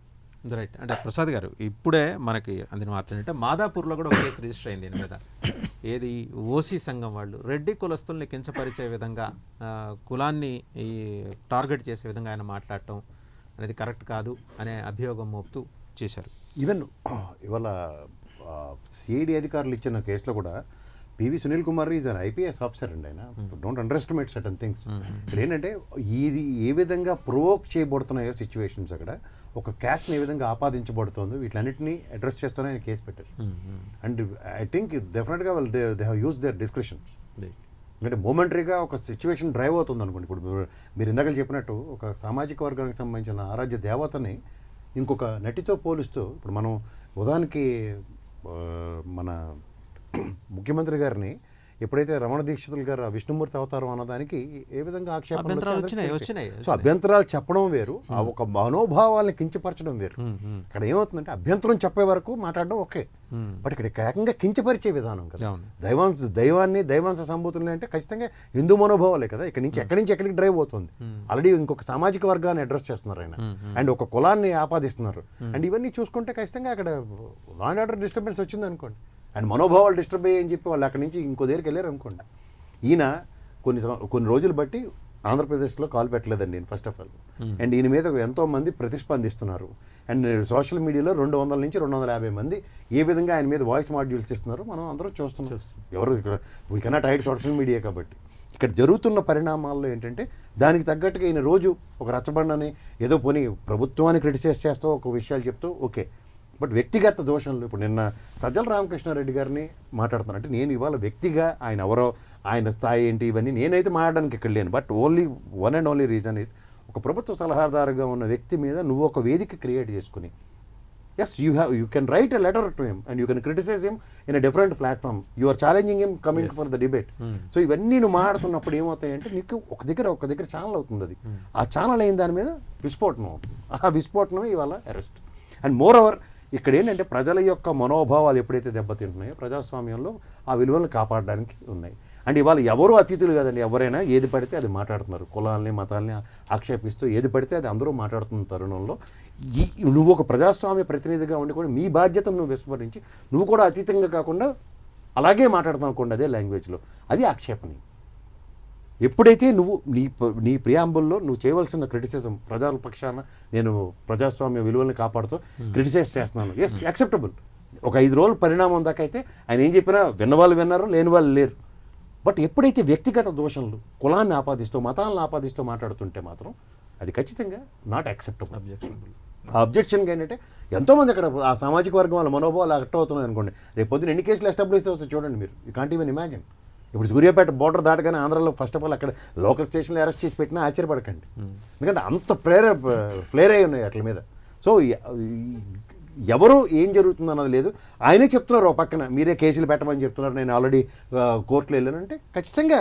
రైట్. అంటే ప్రసాద్ గారు, ఇప్పుడే మనకి అందిన వార్త ఏంటంటే మాదాపూర్లో కూడా ఒక కేసు రిజిస్టర్ అయింది దీని మీద. ఏది ఓసీ సంఘం వాళ్ళు రెడ్డి కులస్తుల్ని కించపరిచే విధంగా, కులాన్ని ఈ టార్గెట్ చేసే విధంగా ఆయన మాట్లాడటం అనేది కరెక్ట్ కాదు అనే అభియోగం మోపుతూ చేశారు. ఈవెన్ ఇవాళ సిఐడి అధికారులు ఇచ్చిన కేసులో కూడా PV Sunil Kumar is an IPS officer అండి. ఆయన don't under estimate certain things. ఇక్కడ ఏంటంటే ఇది ఏ విధంగా ప్రొవోక్ చేయబడుతున్నాయో సిచ్యువేషన్స్, అక్కడ ఒక క్యాస్ట్ని ఏ విధంగా ఆపాదించబడుతుందో వీటిలన్నింటినీ అడ్రస్ చేస్తూనే ఆయన కేసు పెట్టారు. అండ్ ఐ థింక్ డెఫినెట్గా వాళ్ళు they have use their description. అంటే మోమెంటరీగా ఒక సిచ్యువేషన్ డ్రైవ్ అవుతుంది అనుకోండి. ఇప్పుడు మీరు ఇందాక చెప్పినట్టు ఒక సామాజిక వర్గానికి సంబంధించిన ఆరాధ్య దేవతని ఇంకొక నటితో పోలుస్తూ ఇప్పుడు మనం ఉదాహరణకి మన ముఖ్యమంత్రి గారిని ఎప్పుడైతే రమణ దీక్షితులు గారు ఆ విష్ణుమూర్తి అవతారం అన్నదానికి ఏ విధంగా అభ్యంతరాలు వచ్చినాయి. సో అభ్యంతరాలు చెప్పడం వేరు, ఆ ఒక మనోభావాలను కించపరచడం వేరు. ఇక్కడ ఏమవుతుందంటే అభ్యంతరం చెప్పే వరకు మాట్లాడడం ఓకే, బట్ ఇక్కడ ఏకంగా కించపరిచే విధానం కదా. దైవాంశ సంబూతులు అంటే ఖచ్చితంగా హిందూ మనోభావాలే కదా. ఇక్కడ నుంచి ఎక్కడి నుంచి ఎక్కడికి డ్రైవ్ అవుతుంది. ఆల్రెడీ ఇంకొక సామాజిక వర్గాన్ని అడ్రస్ చేస్తున్నారు ఆయన, అండ్ ఒక కులాన్ని ఆపాదిస్తున్నారు. అండ్ ఇవన్నీ చూసుకుంటే ఖచ్చితంగా అక్కడ లా అండ్ ఆర్డర్ డిస్టర్బెన్స్ వచ్చింది అనుకోండి, అండ్ మనోభావాలు డిస్టర్బ్ అయ్యని చెప్పి వాళ్ళు అక్కడి నుంచి ఇంకో దగ్గరికి వెళ్ళారు అనుకోండి. ఈయన కొన్ని రోజులు బట్టి ఆంధ్రప్రదేశ్లో కాల్ పెట్టలేదండి నేను ఫస్ట్ ఆఫ్ ఆల్. అండ్ ఈయన మీద ఎంతోమంది ప్రతిస్పందిస్తున్నారు. అండ్ సోషల్ మీడియాలో 200 నుంచి 250 మంది ఏ విధంగా ఆయన మీద వాయిస్ మాడ్యూల్స్ ఇస్తున్నారు మనం అందరం చూస్తున్నాం. ఎవరు ఇక్కడ we cannot hide social media కాబట్టి. ఇక్కడ జరుగుతున్న పరిణామాల్లో ఏంటంటే దానికి తగ్గట్టుగా ఈయన రోజు ఒక రచ్చబండని ఏదో పోనీ ప్రభుత్వాన్ని క్రిటిసైజ్ చేస్తూ ఒక విషయాలు చెప్తూ ఓకే, బట్ వ్యక్తిగత దోషంలు ఇప్పుడు నిన్న సజ్జల రామకృష్ణారెడ్డి గారిని మాట్లాడుతున్నాను అంటే నేను ఇవాళ వ్యక్తిగా ఆయన ఎవరో ఆయన స్థాయి ఏంటి ఇవన్నీ నేనైతే మాట్లాడడానికి ఇక్కడ లేను. But one and only reason is ఒక ప్రభుత్వ సలహాదారుగా ఉన్న వ్యక్తి మీద నువ్వు ఒక వేదిక క్రియేట్ చేసుకుని yes you can write a letter to him and you can criticise him in a different platform. You are challenging him coming for the debate. So ఇవన్నీ నువ్వు మాట్లాడుతున్నప్పుడు ఏమవుతాయంటే నీకు ఒక దగ్గర ఛానల్ అవుతుంది. అది ఆ ఛానల్ అయిన దాని మీద విస్ఫోటనం అవుతుంది. ఆ విస్ఫోటనమే ఇవాళ అరెస్ట్. అండ్ మోర్ ఓవర్ ఇక్కడ ఏంటంటే ప్రజల యొక్క మనోభావాలు ఎప్పుడైతే దెబ్బతింటున్నాయో ప్రజాస్వామ్యంలో ఆ విలువలను కాపాడడానికి ఉన్నాయి. అండ్ ఇవాళ ఎవరు అతిథులు కదండి, ఎవరైనా ఏది పడితే అది మాట్లాడుతున్నారు. కులాలని మతాలని ఆక్షేపిస్తూ ఏది పడితే అది అందరూ మాట్లాడుతున్న తరుణంలో నువ్వు ఒక ప్రజాస్వామ్య ప్రతినిధిగా ఉండి కూడా మీ బాధ్యతను నువ్వు విస్మరించి నువ్వు కూడా అతీతంగా కాకుండా అలాగే మాట్లాడుతావు అనుకోండి అదే లాంగ్వేజ్లో, అది ఆక్షేపణీయం. ఎప్పుడైతే నువ్వు నీ ప్రియాంబుల్లో నువ్వు చేయవలసిన క్రిటిసిజం ప్రజల పక్షాన నేను ప్రజాస్వామ్య విలువల్ని కాపాడుతూ క్రిటిసైజ్ చేస్తున్నాను, ఎస్ యాక్సెప్టబుల్. ఒక 5 రోజుల పరిణామం దాకా అయితే ఆయన ఏం చెప్పినా విన్నవాళ్ళు విన్నారు, లేని వాళ్ళు లేరు. బట్ ఎప్పుడైతే వ్యక్తిగత దోషణలు కులాన్ని ఆపాదిస్తూ మతాలను ఆపాదిస్తూ మాట్లాడుతుంటే మాత్రం అది ఖచ్చితంగా నాట్ యాక్సెప్టబుల్. ఆ అబ్జెక్షన్గా ఏంటంటే ఎంతోమంది అక్కడ ఆ సామాజిక వర్గం వాళ్ళ మనోభావాలు అట్ట అవుతున్నాయి అనుకోండి, రేపు పొద్దున ఎన్ని కేసులు ఎస్టాబ్లిష్ అవుతాయి చూడండి మీరు. You can't even imagine. ఇప్పుడు సూర్యాపేట బోర్డర్ దాటగానే ఆంధ్రాలో ఫస్ట్ ఆఫ్ ఆల్ అక్కడ లోకల్ స్టేషన్లో అరెస్ట్ చేసి పెట్టినా ఆశ్చర్యపడకండి, ఎందుకంటే అంత ఫ్లేర్ అయి ఉన్నాయి అట్ల మీద. సో ఎవరు ఏం జరుగుతుంది అన్నది లేదు. ఆయనే చెప్తున్నారు ఒక పక్కన మీరే కేసులు పెట్టమని చెప్తున్నారు, నేను ఆల్రెడీ కోర్టులో వెళ్ళానంటే ఖచ్చితంగా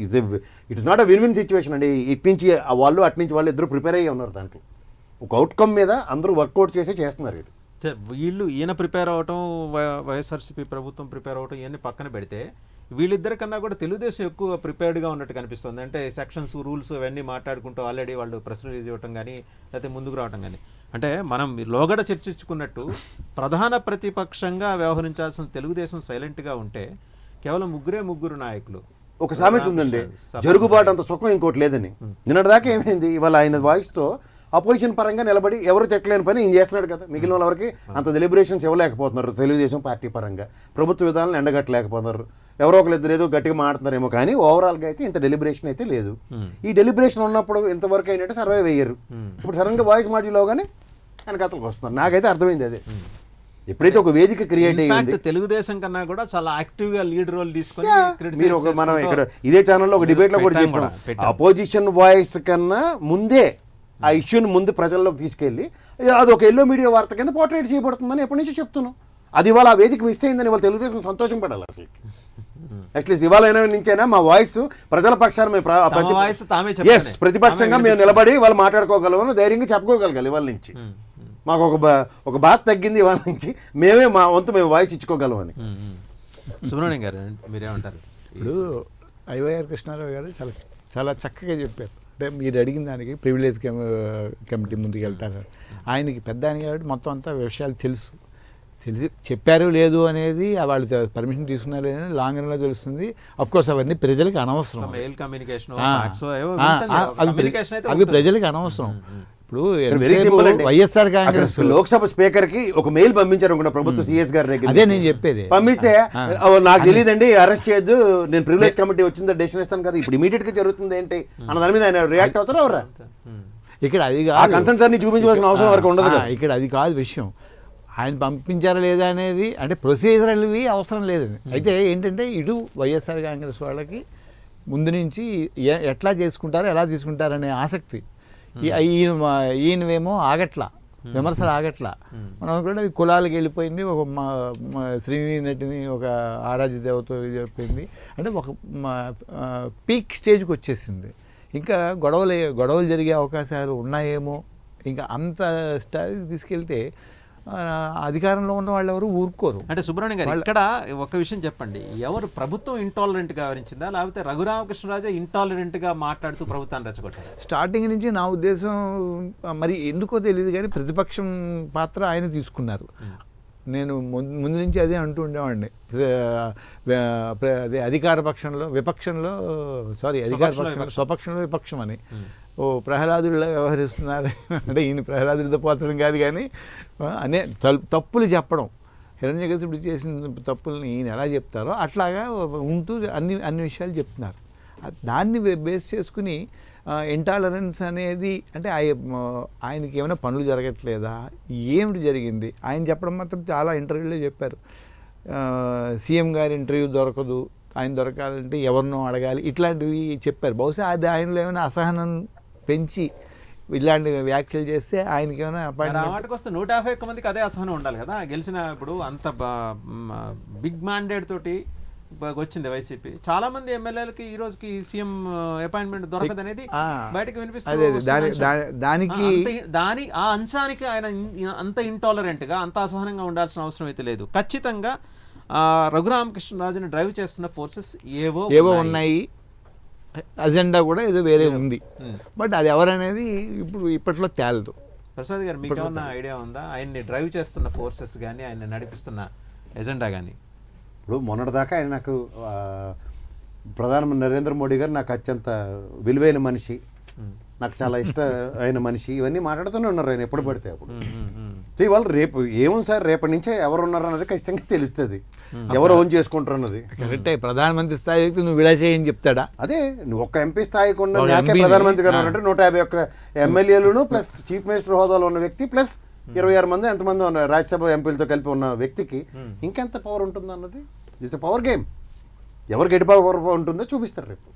it is not a win win situation అండి. ఇటు నుంచి వాళ్ళు అటు నుంచి వాళ్ళు ఇద్దరు ప్రిపేర్ అయ్యి ఉన్నారు. దాంట్లో ఒక అవుట్కమ్ మీద అందరూ వర్కౌట్ చేస్తున్నారు. వీళ్ళు ఈయన ప్రిపేర్ అవటం, వైఎస్ఆర్సీపీ ప్రభుత్వం ప్రిపేర్ అవటం ఇవన్నీ పక్కన పెడితే వీళ్ళిద్దరికన్నా కూడా తెలుగుదేశం ఎక్కువ ప్రిపేర్డ్గా ఉన్నట్టు కనిపిస్తుంది. అంటే సెక్షన్స్ రూల్స్ అవన్నీ మాట్లాడుకుంటూ ఆల్రెడీ వాళ్ళు ప్రెస్ రిలీజ్ ఇవ్వటం కానీ లేకపోతే ముందుకు రావటం కానీ. అంటే మనం లోగడ చర్చించుకున్నట్టు ప్రధాన ప్రతిపక్షంగా వ్యవహరించాల్సిన తెలుగుదేశం సైలెంట్గా ఉంటే కేవలం ముగ్గురు నాయకులు. ఒక సామెత ఉందండి, జరుగుబాటు అంత సుఖం ఇంకోటి లేదని. నిన్నటిదాకా ఏమైంది, ఇవాళ ఆయన వాయిస్తో అపోజిషన్ పరంగా నిలబడి ఎవరు తిట్టలేని పని ఈయన చేస్తున్నాడు కదా. మిగిలిన వాళ్ళకి అంత డెలిబరేషన్స్ ఇవ్వలేకపోతున్నారు తెలుగుదేశం పార్టీ పరంగా, ప్రభుత్వ విధానాలను ఎండగట్టలేకపోతున్నారు. ఎవరో ఒకరు ఇద్దరు ఏదో గట్టిగా మాట్లాడుతున్నారేమో కానీ ఓవరాల్గా అయితే ఇంత డెలిబరేషన్ అయితే లేదు. ఈ డెలిబరేషన్ ఉన్నప్పుడు ఇంతవరకు ఏంటంటే సర్వైవ్ అయ్యారు. ఇప్పుడు సడన్గా వాయిస్ మాడ్యూల్ అవగానే ఆయన కథలకు వస్తున్నారు. నాకైతే అర్థమైంది అదే. ఎప్పుడైతే ఒక వేదిక క్రియేట్ అయ్యింది, తెలుగుదేశం కన్నా కూడా చాలా యాక్టివ్ గా లీడ్ రోల్ తీసుకొని మీరు మనం ఇక్కడ ఇదే ఛానల్లో ఒక డిబేట్ లో కూడా చెప్పాం, అపోజిషన్ వాయిస్ కన్నా ముందే ఆ ఇష్యూని ముందు ప్రజల్లోకి తీసుకెళ్ళి అది ఒక ఎల్లో మీడియా వార్త కింద పోర్ట్రేట్ చేయబడుతుందని ఎప్పటి నుంచో చెప్తున్నాం. అది ఇవాళ ఆ వేదిక మిస్ అయిందని వాళ్ళు తెలుగుదేశం సంతోషం పడాలి. అసలు అట్లీస్ట్ ఇవాళ నుంచైనా మా వాయిస్ ప్రజల పక్షాన ప్రతిపక్షంగా మేము నిలబడి వాళ్ళు మాట్లాడుకోగలమని ధైర్యంగా చెప్పుకోగలగాలి. ఇవాళ నుంచి మాకు ఒక బాధ తగ్గింది, ఇవాళ నుంచి మేమే మా వంతు మేము వాయిస్ ఇచ్చుకోగలమని. సుబ్రహ్మణ్యం గారు మీరేమంటారు? ఇప్పుడు ఐవైఆర్ కృష్ణారావు గారు చాలా చాలా చక్కగా చెప్పారు. అంటే మీరు అడిగిన దానికి ప్రివిలేజ్ కమిటీ ముందుకు వెళ్తారు. ఆయనకి పెద్ద ఆయన కాబట్టి మొత్తం అంతా విషయాలు తెలిసి చెప్పారు లేదు అనేది వాళ్ళు పర్మిషన్ తీసుకున్నారు లేదని లాంగ్ రన్లో తెలుస్తుంది. అఫ్ కోర్స్ అవన్నీ ప్రజలకు అనవసరం, అవి ప్రజలకు అనవసరం. ఇప్పుడు వైఎస్ఆర్ కాంగ్రెస్ లోక్సభ స్పీకర్ కి ఒక మెయిల్ పంపించారు అనుకున్నా ప్రభుత్వ సిఎస్ గారి దగ్గర. అదే నేను చెప్పేది. పంపిస్తే నాకు తెలియదండి అరెస్ట్ చేయొద్దు, నేను ప్రివిలేజ్ కమిటీ వచ్చిందో డెసిషన్ ఇస్తాను కదా, ఇప్పుడు ఇమీడియట్ గా జరుగుతుంది ఏంటి అన్న దాని మీద ఆయన రియాక్ట్ అవుతారా ఎవరా? ఇక్కడ అది కన్సర్న్స్ అన్ని చూపించవలసిన అవసరం వరకు ఉండదు. ఇక్కడ అది కాదు విషయం. ఆయన పంపించారా లేదా అనేది అంటే ప్రొసీజరల్వి అవసరం లేదండి. అయితే ఏంటంటే ఇటు వైఎస్ఆర్ కాంగ్రెస్ వాళ్ళకి ముందు నుంచి ఎట్లా చేసుకుంటారో ఎలా తీసుకుంటారనే ఆసక్తి ఈయనవేమో ఆగట్లా. విమర్శలు ఆగట్లా. మనం కూడా అది కులాలకు వెళ్ళిపోయింది, ఒక శ్రీని నటిని ఒక ఆరాధ్య దేవత వెళ్ళిపోయింది, అంటే ఒక పీక్ స్టేజ్కి వచ్చేసింది. ఇంకా గొడవలు జరిగే అవకాశాలు ఉన్నాయేమో. ఇంకా అంత స్టేజ్కి తీసుకెళ్తే అధికారంలో ఉన్న వాళ్ళు ఎవరు ఊరుకోరు. అంటే సుబ్రహ్మణ్యం గారు ఇక్కడ ఒక విషయం చెప్పండి, ఎవరు ప్రభుత్వం ఇంటాలరెంట్గా వ్యవహరించిందా, లేకపోతే రఘురామకృష్ణరాజే ఇంటాలరెంట్గా మాట్లాడుతూ ప్రభుత్వాన్ని రెచ్చగొట్టారు? స్టార్టింగ్ నుంచి నా ఉద్దేశం మరి ఎందుకో తెలియదు కానీ ప్రతిపక్షం పాత్ర ఆయన తీసుకున్నారు. నేను ముందు నుంచి అదే అంటూ ఉండేవాడిని, అదే అధికార పక్షంలో విపక్షంలో స్వపక్షంలో విపక్షం అని. ఓ ప్రహ్లాదుడిలా వ్యవహరిస్తున్నారు అంటే ఈయన ప్రహ్లాదుడితో పోల్చడం కాదు కానీ అనే తప్పులు చెప్పడం, హిరణ్యకశిపుడు చేసిన తప్పుల్ని ఈయన ఎలా చెప్తారో అట్లాగా ఉంటూ అన్ని విషయాలు చెప్తున్నారు. దాన్ని బేస్ చేసుకుని ఇంటాలరెన్స్ అనేది అంటే ఆయనకి ఏమైనా పనులు జరగట్లేదా, ఏమిటి జరిగింది ఆయన చెప్పడం మాత్రం చాలా ఇంటర్వ్యూలో చెప్పారు. సీఎం గారి ఇంటర్వ్యూ దొరకదు, ఆయన దొరకాలంటే ఎవరినో అడగాలి, ఇట్లాంటివి చెప్పారు. బహుశా అది ఆయనలో ఏమైనా అసహనం పెంచి ఇలాంటి వ్యాఖ్యలు చేస్తే ఆయనకి ఏమైనా వాటికి వస్తే 151 మందికి అదే అసహనం ఉండాలి కదా. గెలిచిన ఇప్పుడు అంత బిగ్ మ్యాండేట్ తోటి వచ్చింది వైసీపీ, చాలా మంది ఎమ్మెల్యేలకి ఈ రోజుకి సీఎం అపాయింట్మెంట్ దొరకదనేది బయటకు వినిపిస్తుంది. దాని ఆ అంశానికి ఆయన అంత ఇంటాలరెంట్గా అంత అసహనంగా ఉండాల్సిన అవసరం అయితే లేదు. ఖచ్చితంగా రఘురామకృష్ణరాజుని డ్రైవ్ చేస్తున్న ఫోర్సెస్ ఏవో ఉన్నాయి, అజెండా కూడా ఏదో వేరే ఉంది, బట్ అది ఎవరనేది ఇప్పట్లో తేలదు. ప్రసాద్ గారు మీకు ఏమన్నా ఐడియా ఉందా ఆయన్ని డ్రైవ్ చేస్తున్న ఫోర్సెస్ కానీ ఆయన నడిపిస్తున్న ఎజెండా కానీ? ఇప్పుడు మొన్నటిదాకా ఆయన నాకు ప్రధానమంత్రి నరేంద్ర మోడీ గారు నాకు అత్యంత విలువైన మనిషి, నాకు చాలా ఇష్టమైన మనిషి, ఇవన్నీ మాట్లాడుతూనే ఉన్నారు ఆయన ఎప్పుడు పడితే అప్పుడు. ఇవాళ రేపు ఏముంది సార్, రేపటి నుంచే ఎవరు ఉన్నారు అన్నది ఖచ్చితంగా తెలుస్తుంది, ఎవరు ఓన్ చేసుకుంటారు అన్నది. కరెక్టే, ప్రధానమంత్రి స్థాయి వ్యక్తి నువ్వు ఇలా చేయని చెప్తాడా? అదే నువ్వు ఒక ఎంపీ స్థాయికి ఉన్న నాకే ప్రధానమంత్రి గారు అంటే 151 ఎమ్మెల్యేలను ప్లస్ చీఫ్ మినిస్టర్ హోదాలో ఉన్న వ్యక్తి ప్లస్ 26 మంది ఎంతమంది ఉన్నారు రాజ్యసభ ఎంపీలతో కలిపి ఉన్న వ్యక్తికి ఇంకెంత పవర్ ఉంటుంది అన్నది ఇట్స్ పవర్ గేమ్. ఎవరికి ఎటు పవర్ ఉంటుందో చూపిస్తారు రేపు.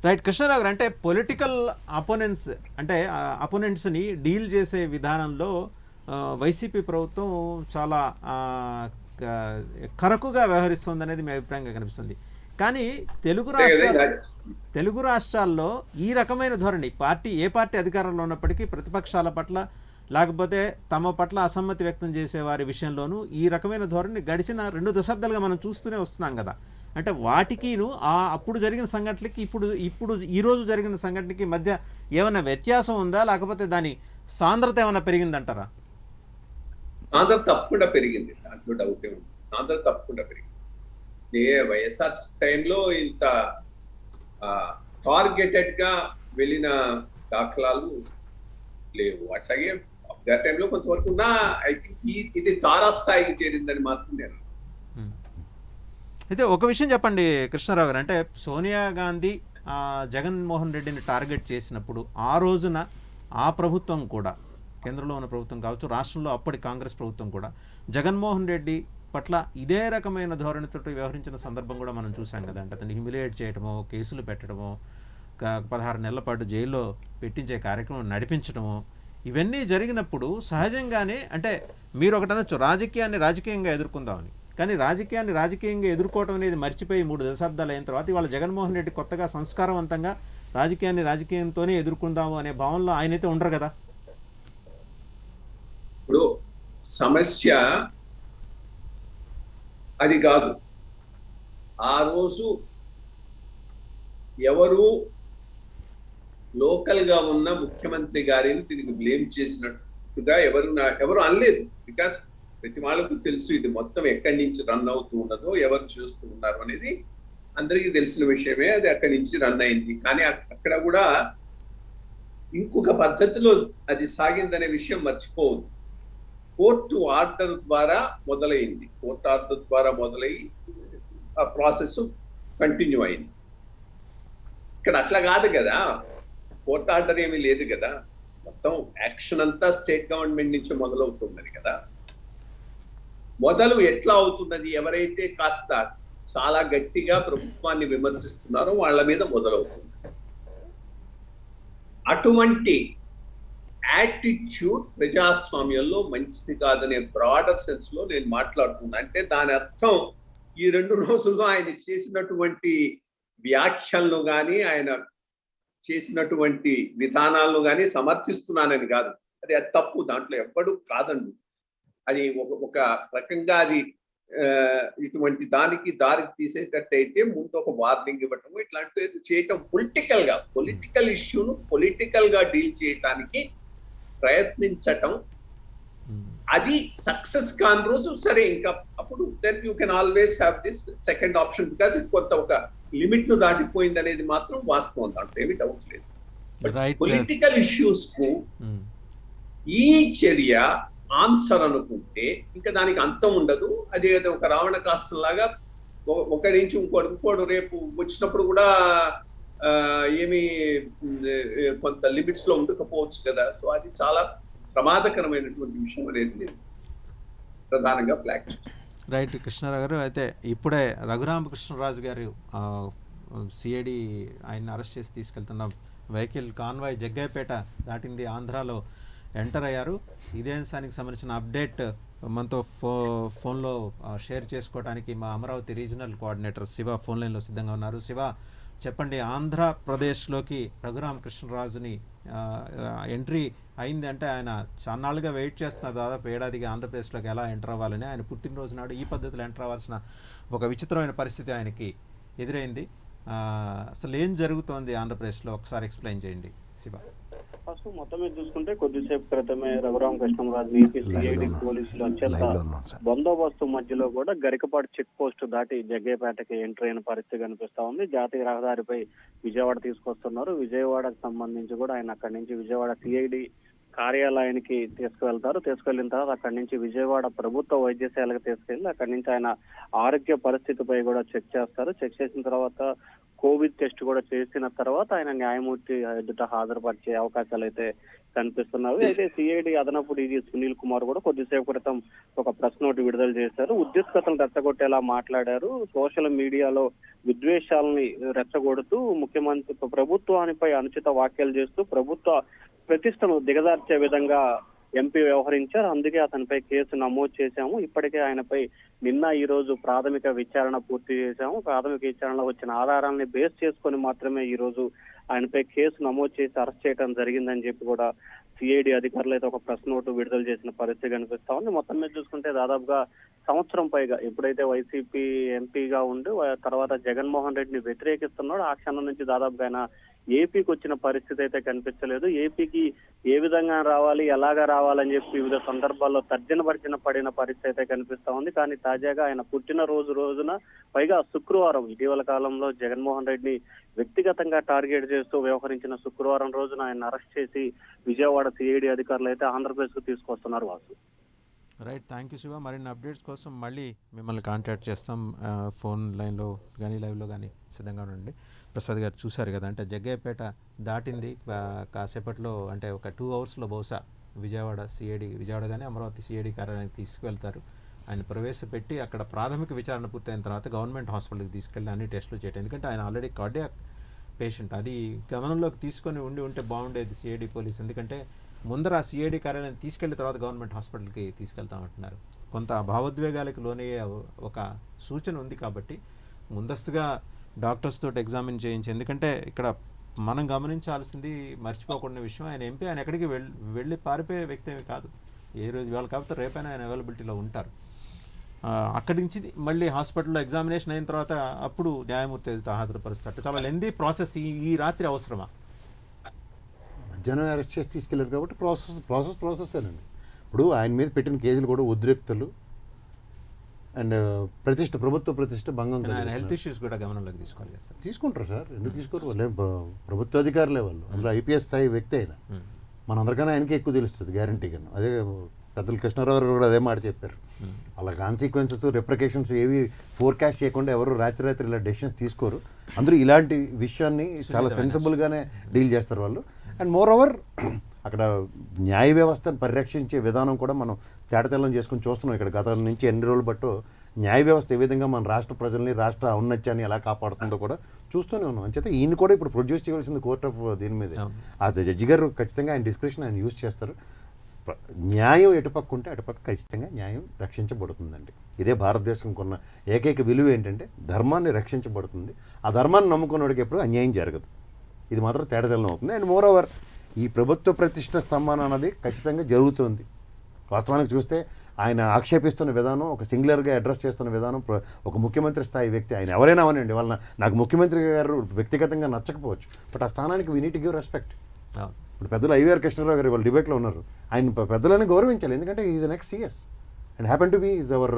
రైట్ కృష్ణారావు గారు, అంటే పొలిటికల్ అపోనెంట్స్ అంటే అపోనెంట్స్ని డీల్ చేసే విధానంలో వైసీపీ ప్రభుత్వం చాలా కరకుగా వ్యవహరిస్తుంది అనేది మీ అభిప్రాయంగా కనిపిస్తుంది. కానీ తెలుగు రాష్ట్రాల్లో ఈ రకమైన ధోరణి ఏ పార్టీ అధికారంలో ఉన్నప్పటికీ ప్రతిపక్షాల పట్ల లేకపోతే తమ పట్ల అసమ్మతి వ్యక్తం చేసే వారి విషయంలోనూ ఈ రకమైన ధోరణి గడిచిన 2 దశాబ్దాలుగా మనం చూస్తూనే వస్తున్నాం కదా. అంటే వాటికిను అప్పుడు జరిగిన సంఘటనలకి ఇప్పుడు ఈరోజు జరిగిన సంఘటనకి మధ్య ఏమైనా వ్యత్యాసం ఉందా, లేకపోతే దాని సాంద్రత ఏమైనా పెరిగిందంటారా? సాంద్రత తప్పకుండా పెరిగింది, దాంట్లో డౌటే ఉంది. సాంద్రత తప్పకుండా పెరిగింది. వైఎస్ఆర్ టైంలో ఇంత టార్గెటెడ్ గా వెళ్ళిన దాఖలాలు లేవు. అట్లాగే ఆ టైంలో కొంతవరకు ఉన్నా ఐ థింక్ ఇది తారాస్థాయికి చేరిందని మాత్రం నేను. అయితే ఒక విషయం చెప్పండి కృష్ణారావు గారు, అంటే సోనియా గాంధీ జగన్మోహన్ రెడ్డిని టార్గెట్ చేసినప్పుడు ఆ రోజున ఆ ప్రభుత్వం కూడా, కేంద్రంలో ఉన్న ప్రభుత్వం కావచ్చు, రాష్ట్రంలో అప్పటి కాంగ్రెస్ ప్రభుత్వం కూడా జగన్మోహన్ రెడ్డి పట్ల ఇదే రకమైన ధోరణితో వ్యవహరించిన సందర్భం కూడా మనం చూసాం కదా. అంటే అతన్ని హ్యూమిలియేట్ చేయడమో, కేసులు పెట్టడమో, 16 నెలల పాటు జైల్లో పెట్టించే కార్యక్రమం నడిపించడము, ఇవన్నీ జరిగినప్పుడు సహజంగానే అంటే మీరు ఒకటి అనొచ్చు రాజకీయాన్ని రాజకీయంగా ఎదుర్కొందామని, కానీ రాజకీయాన్ని రాజకీయంగా ఎదుర్కోవటం అనేది మర్చిపోయి 3 దశాబ్దాలు అయిన తర్వాత ఇవాళ జగన్మోహన్ రెడ్డి కొత్తగా సంస్కారవంతంగా రాజకీయాన్ని రాజకీయంతోనే ఎదుర్కొందాము అనే భావనలో ఆయనైతే ఉండరు కదా. ఇప్పుడు సమస్య అది కాదు. ఆ రోజు ఎవరు లోకల్ గా ఉన్న ముఖ్యమంత్రి గారిని దీనికి బ్లేమ్ చేసినట్టుగా ఎవరు అనలేదు. బికాస్ ప్రతి వాళ్ళకు తెలుసు ఇది మొత్తం ఎక్కడి నుంచి రన్ అవుతూ ఉన్నదో, ఎవరు చేస్తూ ఉన్నారు అనేది అందరికీ తెలిసిన విషయమే. అది అక్కడి నుంచి రన్ అయింది. కానీ అక్కడ కూడా ఇంకొక పద్ధతిలో అది సాగిందనే విషయం మర్చిపోవద్దు. కోర్టు ఆర్డర్ ద్వారా మొదలైంది. కోర్టు ఆర్డర్ ద్వారా మొదలై ఆ ప్రాసెస్ కంటిన్యూ అయింది. ఇక్కడ అట్లా కాదు కదా, కోర్టు ఆర్డర్ ఏమీ లేదు కదా, మొత్తం యాక్షన్ అంతా స్టేట్ గవర్నమెంట్ నుంచి మొదలవుతున్నది కదా. మొదలు ఎట్లా అవుతున్నది, ఎవరైతే కాస్త చాలా గట్టిగా ప్రభుత్వాన్ని విమర్శిస్తున్నారో వాళ్ళ మీద మొదలవుతుంది. అటువంటి యాటిట్యూడ్ ప్రజాస్వామ్యంలో మంచిది కాదనే బ్రాడర్ సెన్స్ లో నేను మాట్లాడుతున్నా. అంటే దాని అర్థం ఈ 2 రోజుల్లో ఆయన చేసినటువంటి వ్యాఖ్యలను కానీ ఆయన చేసినటువంటి విధానాలను కానీ సమర్థిస్తున్నానని కాదు. అది తప్పు, దాంట్లో ఎవ్వడు కాదండి. అది ఒక రకంగా అది ఇటువంటి దానికి దారి తీసేటట్టయితే ముందు ఒక వార్నింగ్ ఇవ్వటము, ఇట్లాంటివి చేయటం, పొలిటికల్ ఇష్యూను పొలిటికల్ గా డీల్ చేయటానికి ప్రయత్నించటం, అది సక్సెస్ కాని రోజు సరే ఇంకా అప్పుడు then you can always have this second option, because ఇది కొంత ఒక లిమిట్ ను దాటిపోయింది అనేది మాత్రం వాస్తవం, దాంట్లో ఏమి డౌట్ లేదు. పొలిటికల్ ఇష్యూస్ కు ఈ చర్య ఆన్సర్ అనుకుంటే ఇంకా దానికి అంతం ఉండదు. అది ఒక రావణ కాస్తం లాగా ఒకరి నుంచి ఇంకోడు రేపు వచ్చినప్పుడు కూడా ఏమి కొంత లిమిట్స్ లో ఉండకపోవచ్చు కదా. సో అది చాలా ప్రమాదకరమైనటువంటి విషయం అనేది నేను ప్రధానంగా ఫ్లాగ్ చేస్తాను. రైట్ కృష్ణారావు గారు, అయితే ఇప్పుడే రఘురామకృష్ణరాజు గారు సిఐడి ఆయన అరెస్ట్ చేసి తీసుకెళ్తున్న వెహికల్ కాన్వాయ్ జగ్గయ్యపేట దాటింది, ఆంధ్రాలో ఎంటర్ అయ్యారు. ఇదే అంశానికి సంబంధించిన అప్డేట్ మనతో ఫోన్లో షేర్ చేసుకోవడానికి మా Amaravati regional coordinator Shiva phone లైన్లో సిద్ధంగా ఉన్నారు. శివ, చెప్పండి, ఆంధ్రప్రదేశ్లోకి రఘురామకృష్ణరాజుని ఎంట్రీ అయింది అంటే ఆయన చాన్నాళ్ళుగా వెయిట్ చేస్తున్నారు, దాదాపు ఏడాదిగా ఆంధ్రప్రదేశ్లోకి ఎలా ఎంటర్ అవ్వాలని. ఆయన పుట్టినరోజు నాడు ఈ పద్ధతిలో ఎంటర్ అవ్వాల్సిన ఒక విచిత్రమైన పరిస్థితి ఆయనకి ఎదురైంది. అసలు ఏం జరుగుతోంది ఆంధ్రప్రదేశ్లో, ఒకసారి ఎక్స్ప్లెయిన్ చేయండి శివ. ఫస్ట్ మొత్తం మీద చూసుకుంటే కొద్దిసేపు క్రితమే రఘురామకృష్ణరాజు ఏపీ సిఐడి పోలీసులు అత్యంత బందోబస్తు మధ్యలో కూడా గరికపాటి చెక్ పోస్ట్ దాటి జగ్గయ్యపేటకి ఎంటర్ అయిన పరిస్థితి కనిపిస్తా ఉంది. జాతీయ రహదారిపై విజయవాడ తీసుకొస్తున్నారు. విజయవాడకు సంబంధించి కూడా ఆయన అక్కడి నుంచి విజయవాడ సిఐడి కార్యాలయానికి తీసుకువెళ్తారు. తీసుకెళ్లిన తర్వాత అక్కడి నుంచి విజయవాడ ప్రభుత్వ వైద్యశాలకు తీసుకెళ్లి అక్కడి నుంచి ఆయన ఆరోగ్య పరిస్థితిపై కూడా చెక్ చేస్తారు. చెక్ చేసిన తర్వాత కోవిడ్ టెస్ట్ కూడా చేసిన తర్వాత ఆయన న్యాయమూర్తి ఎదుట హాజరుపరిచే అవకాశాలు అయితే కనిపిస్తున్నాయి. అయితే సిఐడి అదనపు డీజీ సునీల్ కుమార్ కూడా కొద్దిసేపు క్రితం ఒక ప్రెస్ నోట్ విడుదల చేశారు. ఉద్రిక్తతను రెచ్చగొట్టేలా మాట్లాడారు. సోషల్ మీడియాలో విద్వేషాలని రెచ్చగొడుతూ ముఖ్యమంత్రి ప్రభుత్వానిపై అనుచిత వ్యాఖ్యలు చేస్తూ ప్రభుత్వ ప్రతిష్టను దిగజార్చే విధంగా ఎంపీ వ్యవహరించారు. అందుకే అతనిపై కేసు నమోదు చేశాము. ఇప్పటికే ఆయనపై నిన్న ఈ రోజు ప్రాథమిక విచారణ పూర్తి చేశాము. ప్రాథమిక విచారణలో వచ్చిన ఆధారాలని బేస్ చేసుకొని మాత్రమే ఈ రోజు ఆయనపై కేసు నమోదు చేసి అరెస్ట్ చేయడం జరిగిందని చెప్పి కూడా సిఐడి అధికారులు అయితే ఒక ప్రెస్ నోటు విడుదల చేసిన పరిస్థితి కనిపిస్తా ఉంది. మొత్తం మీద చూసుకుంటే దాదాపుగా సంవత్సరం పైగా ఎప్పుడైతే వైసీపీ ఎంపీగా ఉండి తర్వాత జగన్మోహన్ రెడ్డిని వ్యతిరేకిస్తున్నాడో ఆ క్షణం నుంచి దాదాపుగా ఆయన ఏపీకి వచ్చిన పరిస్థితి అయితే కనిపించలేదు. ఏపీకి ఏ విధంగా రావాలి, ఎలాగా రావాలని చెప్పి వివిధ సందర్భాల్లో తర్జన పడిన పరిస్థితి అయితే కనిపిస్తా ఉంది. కానీ తాజాగా ఆయన పుట్టినరోజున పైగా శుక్రవారం, ఇటీవల కాలంలో జగన్మోహన్ రెడ్డిని వ్యక్తిగతంగా టార్గెట్ చేస్తూ వ్యవహరించిన శుక్రవారం రోజున ఆయన అరెస్ట్ చేసి విజయవాడ సిఐడి అధికారులు అయితే ఆంధ్రప్రదేశ్ కు తీసుకొస్తున్నారు. Vasu. Right, thank you Shiva. మరిన్ని అప్డేట్స్ కోసం మళ్ళీ మిమ్మల్ని కాంటాక్ట్ చేస్తాం. ఫోన్ లైన్లో కానీ లైవ్లో కానీ సిద్ధంగా ఉండండి. ప్రసాద్ గారు చూశారు కదా, అంటే జగ్గయ్యపేట దాటింది కాసేపట్లో, అంటే ఒక 2 అవర్స్లో బహుశా విజయవాడ కానీ అమరావతి సిఐడి కార్యాలయానికి తీసుకువెళ్తారు. ఆయన ప్రవేశపెట్టి అక్కడ ప్రాథమిక విచారణ పూర్తయిన తర్వాత గవర్నమెంట్ హాస్పిటల్కి తీసుకెళ్ళి అన్ని టెస్టులు చేయటం. ఎందుకంటే ఆయన ఆల్రెడీ కార్డియాక్ పేషెంట్, అది గమనంలోకి తీసుకొని ఉంటే బాగుండేది సిఐడి పోలీస్. ఎందుకంటే ముందర ఆ సిఐడి కార్యాలయం తీసుకెళ్లిన తర్వాత గవర్నమెంట్ హాస్పిటల్కి తీసుకెళ్తామంటున్నారు. కొంత భావోద్వేగాలకు లోనయ్యే ఒక సూచన ఉంది కాబట్టి ముందస్తుగా డాక్టర్స్ తోటి ఎగ్జామిన్ చేయించి, ఎందుకంటే ఇక్కడ మనం గమనించాల్సింది మర్చిపోకుండా విషయం, ఆయన ఎంపీ, ఆయన ఎక్కడికి వెళ్ళి పారిపోయే వ్యక్తి ఏమి కాదు. ఏ రోజు ఇవాళ కాకపోతే రేపైనా ఆయన అవైలబిలిటీలో ఉంటారు. అక్కడి నుంచి మళ్ళీ హాస్పిటల్లో ఎగ్జామినేషన్ అయిన తర్వాత అప్పుడు న్యాయమూర్తి ఎదుట హాజరుపరుస్తారు. చాలా లెందీ ప్రాసెస్. ఈ రాత్రి అవసరమా? మధ్యాహ్నం అరెస్ట్ చేసి తీసుకెళ్ళారు కాబట్టి ప్రాసెసేనండి. ఇప్పుడు ఆయన మీద పెట్టిన కేసులు కూడా ఉద్రిక్తలు అండ్ ప్రభుత్వ ప్రతిష్ట భంగం. హెల్త్ ఇష్యూస్ కూడా గమనంలోకి తీసుకోవాలి సార్. తీసుకుంటారు సార్, ఎందుకు తీసుకోరు? వాళ్ళు ప్రభుత్వ అధికారులే, వాళ్ళు అందులో ఐపీఎస్ స్థాయి వ్యక్తి అయినా మనందరికన్నా ఆయనకే ఎక్కువ తెలుస్తుంది గ్యారంటీగా. అదే పెద్దలు కృష్ణారావు గారు కూడా అదే మాట చెప్పారు. అలా కాన్సిక్వెన్సెస్ రెప్రికేషన్స్ ఏవి ఫోర్కాస్ట్ చేయకుండా ఎవరు రాత్రి ఇలా డెసిషన్స్ తీసుకోరు. అందరూ ఇలాంటి విషయాన్ని చాలా సెన్సిబుల్గానే డీల్ చేస్తారు వాళ్ళు. అండ్ మోర్ ఓవర్ అక్కడ న్యాయ వ్యవస్థను పరిరక్షించే విధానం కూడా మనం తేటతెల్లం చేసుకుని చూస్తున్నాం. ఇక్కడ గత నుంచి ఎన్ని రోజులు బట్టో న్యాయ వ్యవస్థ ఏ విధంగా మన రాష్ట్ర ప్రజల్ని రాష్ట్ర ఔన్నత్యాన్ని ఎలా కాపాడుతుందో కూడా చూస్తూనే ఉన్నాం. అంచేత ఈయన కూడా ఇప్పుడు ప్రొడ్యూస్ చేయవలసింది కోర్ట్ ఆఫ్ దీని మీద. ఆ జడ్జి గారు ఖచ్చితంగా ఆయన డిస్క్రిప్షన్ ఆయన యూజ్ చేస్తారు. న్యాయం ఎటుపక్క ఉంటే అటుపక్క ఖచ్చితంగా న్యాయం రక్షించబడుతుందండి. ఇదే భారతదేశం కొన్న ఏకైక విలువ ఏంటంటే ధర్మాన్ని రక్షించబడుతుంది. ఆ ధర్మాన్ని నమ్ముకున్నవాడికి ఎప్పుడు అన్యాయం జరగదు. ఇది మాత్రం తేడతెల్లం అవుతుంది. అండ్ మోర్ ఓవర్ ఈ ప్రభుత్వ ప్రతిష్ట స్తంభన అన్నది ఖచ్చితంగా జరుగుతుంది. వాస్తవానికి చూస్తే ఆయన ఆక్షేపిస్తున్న విధానం, ఒక సింగులర్గా అడ్రస్ చేస్తున్న విధానం, ఒక ముఖ్యమంత్రి స్థాయి వ్యక్తి ఆయన ఎవరైనా అవనండి, వాళ్ళ నాకు ముఖ్యమంత్రి గారు వ్యక్తిగతంగా నచ్చకపోవచ్చు, బట్ ఆ స్థానానికి we need to give respect. ఇప్పుడు పెద్దలు ఐవీఆర్ కృష్ణరావు గారు వాళ్ళు డిబేట్లో ఉన్నారు, ఆయన పెద్దలని గౌరవించాలి, ఎందుకంటే is next CS and happen to be is our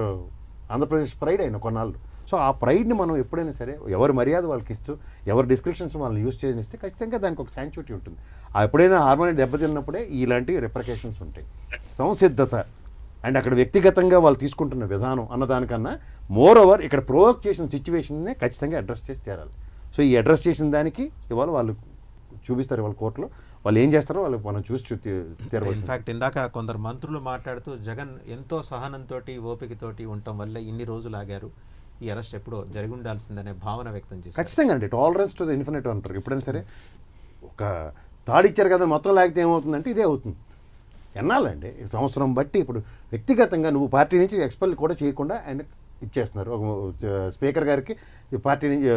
Andhra Pradesh pride అయిన కొన్నాళ్ళు. సో ఆ ప్రైడ్ని మనం ఎప్పుడైనా సరే ఎవరి మర్యాద వాళ్ళకి ఇస్తూ ఎవరి డిస్క్రిప్షన్స్ వాళ్ళని యూజ్ చేయనిస్తే ఖచ్చితంగా దానికి ఒక శాంక్చుటీ ఉంటుంది. ఆ ఎప్పుడైనా హార్మోని దెబ్బతిన్నప్పుడే ఇలాంటి రిప్రికేషన్స్ ఉంటాయి. సంసిద్ధత అండ్ అక్కడ వ్యక్తిగతంగా వాళ్ళు తీసుకుంటున్న విధానం అన్నదానికన్నా మోర్ ఓవర్ ఇక్కడ ప్రొవోక్ చేసిన సిచ్యువేషన్ని ఖచ్చితంగా అడ్రస్ చేసి తీరాలి. సో ఈ అడ్రస్ చేసిన దానికి ఇవాళ వాళ్ళు చూపిస్తారు, వాళ్ళ కోర్టులో వాళ్ళు ఏం చేస్తారో వాళ్ళు మనం చూసి తీరవచ్చు. ఇన్ఫ్యాక్ట్ ఇందాక కొందరు మంత్రులు మాట్లాడుతూ జగన్ ఎంతో సహనంతో ఓపికతోటి ఉండటం వల్ల ఇన్ని రోజులు ఆగారు, ఈ అరెస్ట్ ఎప్పుడో జరిగి ఉండాల్సిందనే భావన వ్యక్తం చేశారు. ఖచ్చితంగా అండి, టాలరెన్స్ టు ద ఇన్ఫినిట్ అంటారు. ఎప్పుడైనా సరే ఒక తాడిచ్చారు కదా మొత్తం లాగితే ఏమవుతుందంటే ఇదే అవుతుంది. ఎన్నాలండి సంవత్సరం బట్టి ఇప్పుడు వ్యక్తిగతంగా నువ్వు పార్టీ నుంచి ఎక్స్పెల్ కూడా చేయకుండా ఆయన ఇచ్చేస్తున్నారు. ఒక స్పీకర్ గారికి పార్టీ నుంచి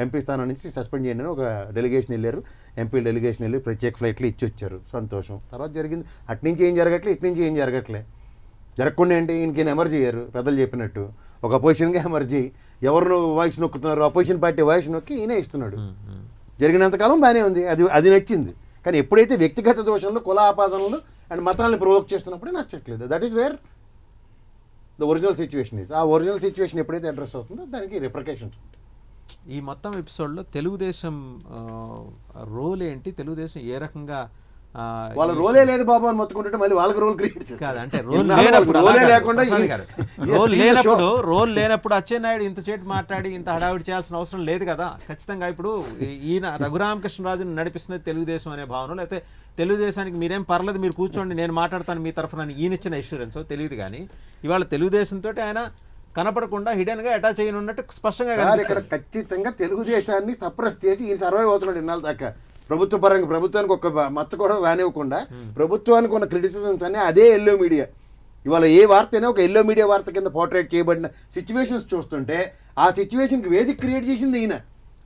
ఎంపీ స్థానం నుంచి సస్పెండ్ చేయండి అని ఒక డెలిగేషన్ వెళ్ళారు, ఎంపీ డెలిగేషన్ వెళ్ళి ప్రత్యేక ఫ్లైట్లు ఇచ్చి వచ్చారు, సంతోషం. తర్వాత జరిగింది అటు నుంచి ఏం జరగట్లే, ఇటు నుంచి ఏం జరగట్లే. జరగకుండా ఏంటి ఈయనకి ఎమర్జీ అయ్యారు పెద్దలు చెప్పినట్టు, ఒక అపోజిషన్గా ఎమర్జీ, ఎవరు వాయిస్ నొక్కుతున్నారు అపోజిషన్ పార్టీ వాయిస్ నొక్కి ఈయనే ఇస్తున్నాడు. జరిగినంతకాలం బాగానే ఉంది, అది నచ్చింది. కానీ ఎప్పుడైతే వ్యక్తిగత దోషంలో కుల ఆపాదనలు అండ్ మతాలను ప్రొవోక్ చేస్తున్నప్పుడే నచ్చట్లేదు. That is where the original situation is. ఆ ఒరిజినల్ సిచ్యువేషన్ ఎప్పుడైతే అడ్రస్ అవుతుందో దానికి రిప్రికేషన్స్ ఉంటాయి. ఈ మొత్తం ఎపిసోడ్లో తెలుగుదేశం రోల్ ఏంటి, తెలుగుదేశం ఏ రకంగా వాళ్ళ రోలే లేదు బాబు అని మొత్తుకుంటుంటే మళ్ళీ వాళ్ళకి రోల్ క్రియేట్ చేస్తారు. కాదు అంటే రోల్ లేనప్పుడు అచ్చెన్నాయుడు ఇంత చేటు మాట్లాడి ఇంత హడావిడి చేయాల్సిన అవసరం లేదు కదా. ఖచ్చితంగా ఇప్పుడు ఈయన రఘురామకృష్ణరాజుని నడిపిస్తున్నది తెలుగుదేశం అనే భావన, లేకపోతే తెలుగుదేశానికి మీరేం పర్లేదు మీరు కూర్చోండి నేను మాట్లాడతాను మీ తరఫున ఈయన ఇచ్చిన ఇన్సూరెన్స్ తెలియదు. కానీ ఇవాళ తెలుగుదేశంతో ఆయన కనపడకుండా హిడెన్ గా అటాచ్ అయిన ఉన్నట్టు స్పష్టంగా ఇక్కడ ఖచ్చితంగా తెలుగుదేశాన్ని సప్రెస్ చేసి ఈయన సర్వైవ్ అవుతున్నాడు ఇన్నాళ్ళ దాకా. ప్రభుత్వ పరంగా ప్రభుత్వానికి ఒక మచ్చ కూడా రానివ్వకుండా ప్రభుత్వానికి ఉన్న క్రిటిసిజమ్స్ అనే అదే ఎల్లో మీడియా ఇవాళ ఏ వార్త అయినా ఒక ఎల్లో మీడియా వార్త కింద పోర్ట్రేట్ చేయబడిన సిచ్యువేషన్స్ చూస్తుంటే ఆ సిచ్యువేషన్కి వేదిక క్రియేట్ చేసింది ఈయన.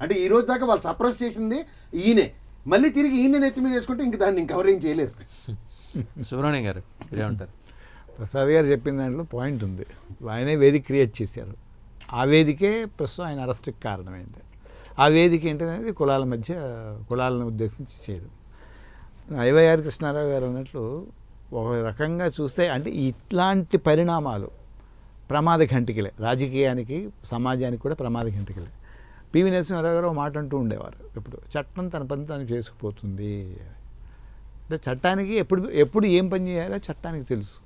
అంటే ఈ రోజు దాకా వాళ్ళు సప్రెస్ చేసింది ఈయనే, మళ్ళీ తిరిగి ఈయన నెత్తి మీద వేసుకుంటే ఇంక దాన్ని కవరింగ్ చేయలేరు. సుబ్రహ్మణ్యం గారు ఏమంటారు? ప్రసాద్ గారు చెప్పిన దాంట్లో పాయింట్ ఉంది. ఆయనే వేదిక క్రియేట్ చేశారు, ఆ వేదికే ప్రస్తుతం ఆయన అరెస్ట్కి కారణమైంది. ఆ వేదిక ఏంటనేది కులాల మధ్య కులాలను ఉద్దేశించి చేయడం. ఐవైఆర్ కృష్ణారావు గారు అన్నట్లు ఒక రకంగా చూస్తే అంటే ఇట్లాంటి పరిణామాలు ప్రమాద ఘంటికలే, రాజకీయానికి సమాజానికి కూడా ప్రమాద ఘంటికలే. పివి నరసింహారావు గారు ఒక మాట అంటూ ఉండేవారు, ఎప్పుడు చట్టం తన పని తాను చేసుకుపోతుంది. అంటే చట్టానికి ఎప్పుడు ఏం పని చేయాలో చట్టానికి తెలుసు.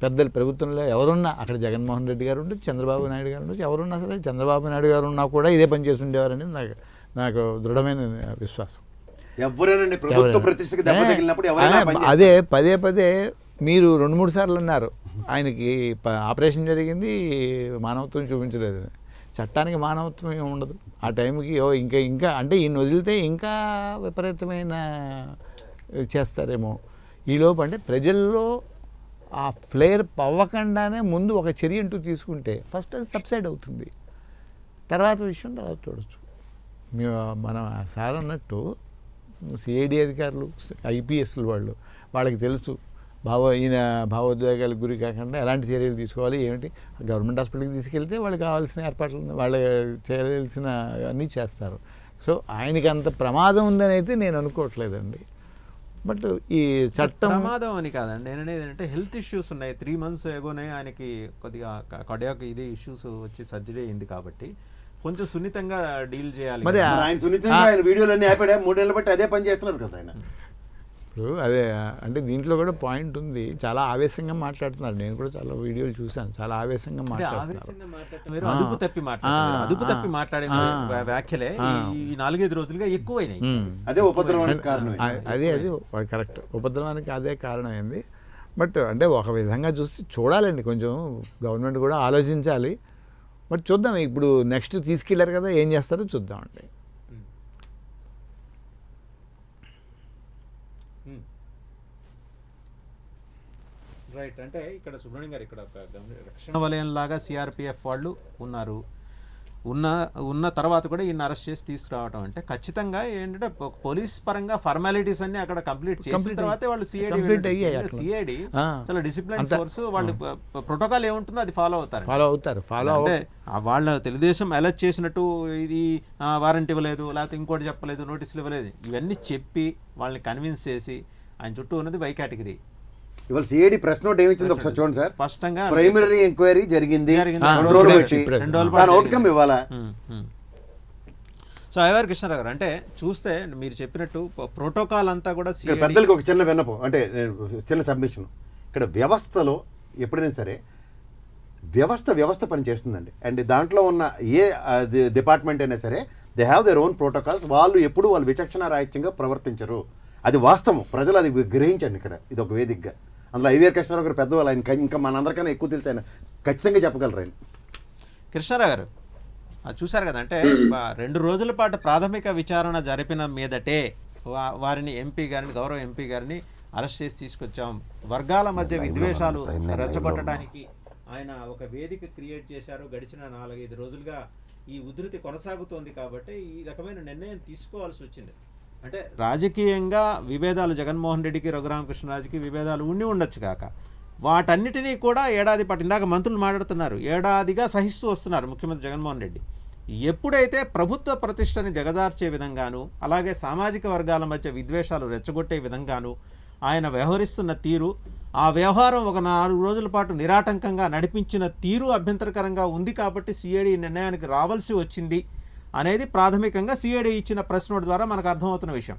పెద్దలు ప్రభుత్వంలో ఎవరున్నా, అక్కడ జగన్మోహన్ రెడ్డి గారు ఉండొచ్చు, చంద్రబాబు నాయుడు గారు ఉండొచ్చు, ఎవరున్నా సరే చంద్రబాబు నాయుడు గారు ఉన్నా కూడా ఇదే పని చేసి ఉండేవారని నాకు దృఢమైన విశ్వాసం. అదే పదే పదే మీరు 2-3 సార్లు అన్నారు ఆయనకి ఆపరేషన్ జరిగింది మానవత్వం చూపించలేదు. చట్టానికి మానవత్వం ఏమి ఉండదు ఆ టైంకి. ఇంకా అంటే ఈయన వదిలితే ఇంకా విపరీతమైన చేస్తారేమో ఈలోపు. అంటే ప్రజల్లో ఆ ఫ్లేర్ అవ్వకుండానే ముందు ఒక చర్య అంటూ తీసుకుంటే ఫస్ట్ అది సబ్సైడ్ అవుతుంది, తర్వాత విషయం తర్వాత చూడొచ్చు. మన సార్ అన్నట్టు సిఐడి అధికారులు ఐపీఎస్లు వాళ్ళకి తెలుసు ఈయన భావోద్వేగాలకు గురి కాకుండా ఎలాంటి చర్యలు తీసుకోవాలి ఏమిటి. గవర్నమెంట్ హాస్పిటల్కి తీసుకెళ్తే వాళ్ళకి కావాల్సిన ఏర్పాట్లు వాళ్ళు చేయాల్సిన అన్నీ చేస్తారు. సో ఆయనకి అంత ప్రమాదం ఉందని అయితే నేను అనుకోవట్లేదండి. బట్ ఈ చట్టం ప్రమాదం అని కాదండి, నేను అనేది ఏంటంటే హెల్త్ ఇష్యూస్ ఉన్నాయి. 3 months ఎగోనే ఆయనకి కొద్దిగా కార్డియాక్ ఇది ఇష్యూస్ వచ్చి సర్జరీ అయింది కాబట్టి కొంచెం సున్నితంగా డీల్ చేయాలి. మరి ఆయన సున్నితంగా ఆయన వీడియోలన్నీ ఆపాడా 3 నెలలు బట్టి అదే పని చేస్తున్నారు కదా ఆయన. ఇప్పుడు అదే అంటే దీంట్లో కూడా పాయింట్ ఉంది, చాలా ఆవేశంగా మాట్లాడుతున్నారు. నేను కూడా చాలా వీడియోలు చూశాను, చాలా ఆవేశంగా మాట్లాడుతున్నారు. అదుపు తప్పి మాట్లాడే వ్యాఖ్యలే ఈ 4-5 రోజులుగా ఎక్కువైనాయి. అదే ఉపద్రవానికి కారణం. అది కరెక్ట్, ఉపద్రవానికి అదే కారణమైంది. బట్ అంటే ఒక విధంగా చూడాలండి, కొంచెం గవర్నమెంట్ కూడా ఆలోచించాలి. బట్ చూద్దాం, ఇప్పుడు నెక్స్ట్ తీసుకెళ్లారు కదా, ఏం చేస్తారో చూద్దామండి. రైట్. అంటే ఇక్కడ సుబ్రహ్మణ్యం గారు ఇక్కడ ఒక రక్షణ వలయం లాగా సిఆర్పిఎఫ్ వాళ్ళు ఉన్నారు. ఉన్న తర్వాత కూడా ఈయన అరెస్ట్ చేసి తీసుకురావడం అంటే ఖచ్చితంగా ఏంటంటే పోలీస్ పరంగా ఫార్మాలిటీస్ అన్ని అక్కడ కంప్లీట్ చేసిన తర్వాతే వాళ్ళు సిఐడి చాలా డిసిప్లిన్ ఫోర్స్, వాళ్ళు ప్రోటోకాల్ ఏముంటుందో అది ఫాలో అవుతారు. అంటే వాళ్ళ తెలుగుదేశం అలర్ట్ చేసినట్టు ఇది వారెంట్ ఇవ్వలేదు, లేకపోతే ఇంకోటి చెప్పలేదు, నోటీసులు ఇవ్వలేదు, ఇవన్నీ చెప్పి వాళ్ళని కన్విన్స్ చేసి ఆయన చుట్టూ ఉన్నది వై కేటగిరీ. ఇవాళ సిఐడి ప్రెస్ నోట్ ఏమిచ్చింది ఒకసారి చూడండి సార్. స్పష్టంగా ప్రైమరీ ఎంక్వైరీ జరిగింది, అవుట్కమ్ ఇవ్వాలా. సో అయ్యవారి కృష్ణారావు గారు అంటే చూస్తే మీరు చెప్పినట్టు ప్రోటోకాల్ అంతా కూడా పెద్దలకు ఒక చిన్న విన్నపం, అంటే చిన్న సబ్మిషన్. ఇక్కడ వ్యవస్థలో ఎప్పుడైనా సరే వ్యవస్థ పని చేస్తుందండి. అండ్ దాంట్లో ఉన్న ఏ డిపార్ట్మెంట్ అయినా సరే they have their own protocols. వాళ్ళు ఎప్పుడు వాళ్ళు విచక్షణ రాహిత్యంగా ప్రవర్తించరు. అది వాస్తవం, ప్రజలు అది గ్రహించండి. ఇక్కడ ఇది ఒక వేదికగా అందులో ఐవీఆర్ కృష్ణారావు గారు పెద్దవాళ్ళు, ఆయన ఇంకా మనందరికన్నా ఎక్కువ తెలుసు, ఆయన ఖచ్చితంగా చెప్పగలరు. ఆయన కృష్ణారావు గారు చూశారు కదా, అంటే 2 రోజుల పాటు ప్రాథమిక విచారణ జరిపిన మీదటే వారిని గౌరవ ఎంపీ గారిని అరెస్ట్ చేసి తీసుకొచ్చాం. వర్గాల మధ్య విద్వేషాలు రెచ్చగొట్టడానికి ఆయన ఒక వేదిక క్రియేట్ చేశారు. గడిచిన 4-5 రోజులుగా ఈ ఉధృతి కొనసాగుతోంది కాబట్టి ఈ రకమైన నిర్ణయం తీసుకోవాల్సి వచ్చింది. అంటే రాజకీయంగా విభేదాలు జగన్మోహన్ రెడ్డికి రఘురామకృష్ణరాజుకి విభేదాలు ఉండొచ్చు కాక వాటన్నిటినీ కూడా ఏడాది పాటు, ఇందాక మంత్రులు మాట్లాడుతున్నారు, ఏడాదిగా సహిస్తూ వస్తున్నారు ముఖ్యమంత్రి జగన్మోహన్ రెడ్డి. ఎప్పుడైతే ప్రభుత్వ ప్రతిష్టని దిగజార్చే విధంగాను, అలాగే సామాజిక వర్గాల మధ్య విద్వేషాలు రెచ్చగొట్టే విధంగాను ఆయన వ్యవహరిస్తున్న తీరు, ఆ వ్యవహారం ఒక 4 రోజుల పాటు నిరాటంకంగా నడిపించిన తీరు అభ్యంతరకరంగా ఉంది కాబట్టి సిఐడి నిర్ణయానికి రావాల్సి వచ్చింది అనేది ప్రాథమికంగా సిఐడి ఇచ్చిన ప్రెస్ నోట్ ద్వారా మనకు అర్థమవుతున్న విషయం.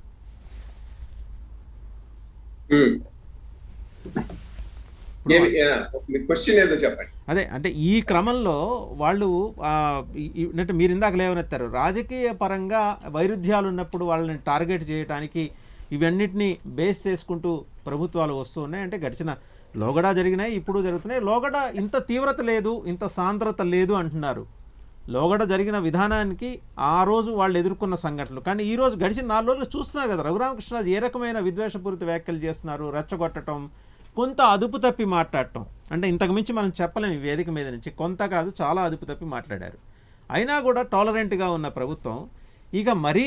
అదే అంటే ఈ క్రమంలో వాళ్ళు అంటే మీరు ఇందాక లేవనెత్తారు, రాజకీయ పరంగా వైరుధ్యాలు ఉన్నప్పుడు వాళ్ళని టార్గెట్ చేయడానికి ఇవన్నిటిని బేస్ చేసుకుంటూ ప్రభుత్వాలు వస్తూ ఉన్నాయి. అంటే గడిచిన లోగడ జరిగినాయి, ఇప్పుడు జరుగుతున్నాయి. లోగడ ఇంత తీవ్రత లేదు, ఇంత సాంద్రత లేదు అంటున్నారు. లోగడ జరిగిన విధానానికి ఆ రోజు వాళ్ళు ఎదుర్కొన్న సంఘటనలు, కానీ ఈ రోజు గడిచిన 4 రోజులు చూస్తున్నారు కదా రఘురామకృష్ణరాజు ఏ రకమైన విద్వేషపూరిత వ్యాఖ్యలు చేస్తున్నారు, రెచ్చగొట్టడం, కొంత అదుపు తప్పి మాట్లాడటం. అంటే ఇంతకు మించి మనం చెప్పలేము ఈ వేదిక మీద నుంచి, కొంత కాదు చాలా అదుపు తప్పి మాట్లాడారు. అయినా కూడా టాలరెంట్గా ఉన్న ప్రభుత్వం ఇక మరీ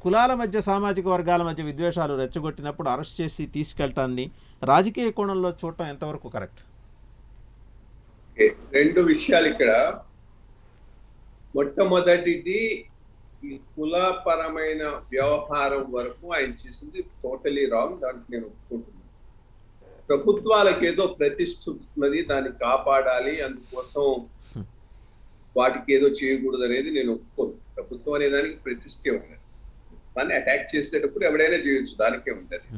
కులాల మధ్య సామాజిక వర్గాల మధ్య విద్వేషాలు రెచ్చగొట్టినప్పుడు అరెస్ట్ చేసి తీసుకెళ్ళటాన్ని రాజకీయ కోణంలో చూడటం ఎంతవరకు కరెక్ట్? 2 విషయాలు ఇక్కడ. మొట్టమొదటిది, ఈ కులపరమైన వ్యవహారం వరకు ఆయన చేసింది టోటలీ రాంగ్, దానికి నేను ఒప్పుకుంటున్నాను. ప్రభుత్వాలకు ఏదో ప్రతిష్ఠ ఉన్నది, దాన్ని కాపాడాలి, అందుకోసం వాటికి ఏదో చేయకూడదు అనేది నేను ఒప్పుకోను. ప్రభుత్వం అనే దానికి ప్రతిష్ఠే ఉన్నది, దాన్ని అటాక్ చేసేటప్పుడు ఎవడైనా చేయొచ్చు, దానికే ఉంటుంది.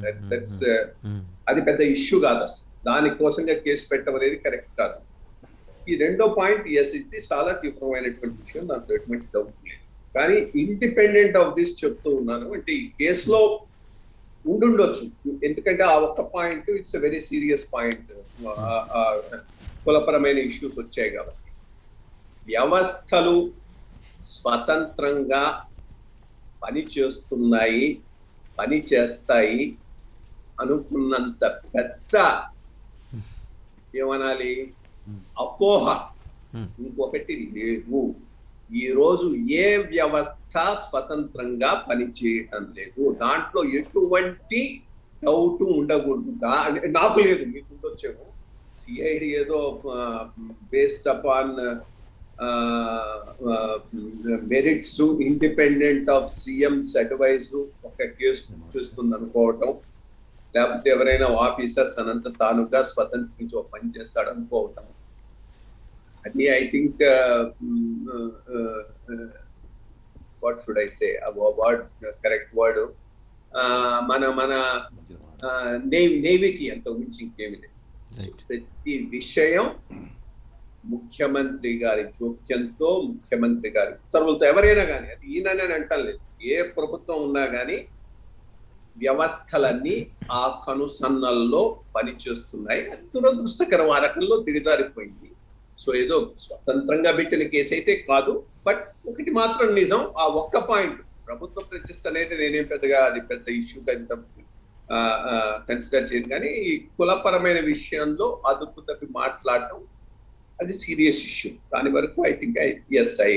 అది పెద్ద ఇష్యూ కాదు అసలు, దానికోసంగా కేసు పెట్టడం అనేది కరెక్ట్ కాదు. ఈ రెండో పాయింట్, ఎస్, ఇది చాలా తీవ్రమైనటువంటి విషయం, దాంట్లో ఎటువంటి డౌట్ లేదు. కానీ ఇండిపెండెంట్ ఆఫ్ దిస్ చెప్తూ ఉన్నాను, అంటే ఈ కేసులో ఉండుండొచ్చు, ఎందుకంటే ఆ ఒక్క point it's a very serious point, కులపరమైన ఇష్యూస్ వచ్చాయి కాబట్టి. వ్యవస్థలు స్వతంత్రంగా పని చేస్తాయి అనుకున్నంత పెద్ద ఏమనాలి అపోహ ఇంకొకటి లేదు. ఈ రోజు ఏ వ్యవస్థ స్వతంత్రంగా పనిచేయటం లేదు, దాంట్లో ఎటువంటి డౌట్ ఉండకూడదు. నాకు లేదు, మీకు ఉండొచ్చేమో. సిఐడి ఏదో based upon merits, independent of CM's advise ఒక కేసు చేస్తుంది అనుకోవటం, లేకపోతే ఎవరైనా ఆఫీసర్ తనంత తానుగా స్వతంత్రించి ఒక పని చేస్తాడు అనుకోవటం, అది I think what should I say, word correct word, మన నేవికి అంత మించి ఇంకేమి లేదు. ప్రతి విషయం ముఖ్యమంత్రి గారి జోక్యంతో, ముఖ్యమంత్రి గారి ఉత్తర్వులతో, ఎవరైనా కానీ, అది ఈయననే అంటాం లేదు, ఏ ప్రభుత్వం ఉన్నా కానీ వ్యవస్థలన్నీ ఆ కనుసన్నల్లో పనిచేస్తున్నాయి. అది దురదృష్టకర, ఆ రకంలో దిగజారిపోయింది. సో ఏదో స్వతంత్రంగా పెట్టిన కేసు అయితే కాదు. బట్ ఒకటి మాత్రం నిజం, ఆ ఒక్క పాయింట్ ప్రభుత్వ ప్రతిష్ట అనేది నేనేం పెద్దగా అది పెద్ద ఇష్యూ కన్సిడర్ చేయను, కానీ ఈ కులపరమైన విషయంలో అదుపు తప్పి మాట్లాడటం అది సీరియస్ ఇష్యూ. దాని వరకు I think I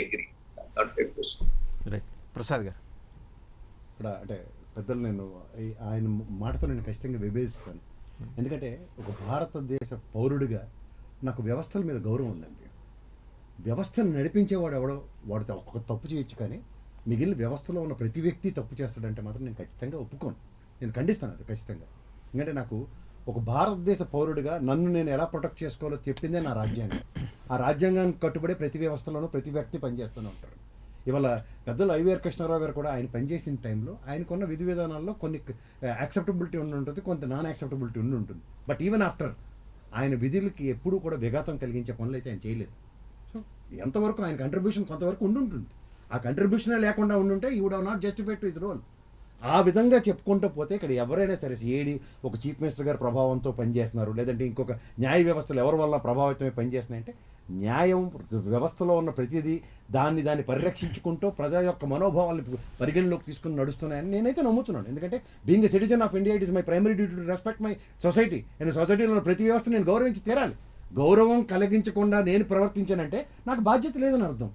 agree. Right Prasad గారు. ఇక్కడ అంటే పెద్దలు నేను ఆయన మాటతో నేను ఖచ్చితంగా విభేదిస్తాను. ఎందుకంటే ఒక భారతదేశ పౌరుడిగా నాకు వ్యవస్థల మీద గౌరవం ఉందండి. వ్యవస్థను నడిపించేవాడు ఎవడో వాడితో ఒక్కొక్క తప్పు చేయొచ్చు, కానీ మిగిలిన వ్యవస్థలో ఉన్న ప్రతి వ్యక్తి తప్పు చేస్తాడంటే మాత్రం నేను ఖచ్చితంగా ఒప్పుకోను, నేను ఖండిస్తాను అది ఖచ్చితంగా. ఎందుకంటే నాకు ఒక భారతదేశ పౌరుడిగా నన్ను నేను ఎలా ప్రొటెక్ట్ చేసుకోవాలో చెప్పిందే నా రాజ్యాంగం. ఆ రాజ్యాంగానికి కట్టుబడే ప్రతి వ్యవస్థలోనూ ప్రతి వ్యక్తి పనిచేస్తూనే ఉంటాడు. ఇవాళ పెద్దలు ఐవీఆర్ కృష్ణారావు గారు కూడా ఆయన పనిచేసిన టైంలో ఆయనకున్న విధి విధానాల్లో కొన్ని యాక్సెప్టబిలిటీ ఉండి ఉంటుంది, కొంత నాన్ యాక్సెప్టబిలిటీ ఉండి ఉంటుంది. బట్ ఈవెన్ ఆఫ్టర్ ఆయన విధులకి ఎప్పుడూ కూడా విఘాతం కలిగించే పనులు అయితే ఆయన చేయలేదు. సో ఎంతవరకు ఆయన కంట్రిబ్యూషన్ కొంతవరకు ఉండుంటుంది. ఆ కంట్రిబ్యూషనే లేకుండా ఉండుంటే ఈ would have not justified to his role. ఆ విధంగా చెప్పుకుంటూ పోతే ఇక్కడ ఎవరైనా సరే ఏడి ఒక చీఫ్ మినిస్టర్ గారు ప్రభావంతో పనిచేస్తున్నారు, లేదంటే ఇంకొక న్యాయ వ్యవస్థలు ఎవరి వల్ల ప్రభావితమై పనిచేస్తున్నాయంటే న్యాయం వ్యవస్థలో ఉన్న ప్రతిదీ దాన్ని పరిరక్షించుకుంటూ ప్రజల యొక్క మనోభావాలను పరిగణలోకి తీసుకుని నడుస్తున్నాయని నేనైతే నమ్ముతున్నాను. ఎందుకంటే being a citizen of India it is my primary duty to respect my society. And సొసైటీలో ఉన్న ప్రతి వ్యవస్థను నేను గౌరవించి తీరాలి. గౌరవం కలిగించకుండా నేను ప్రవర్తించానంటే నాకు బాధ్యత లేదని అర్థం.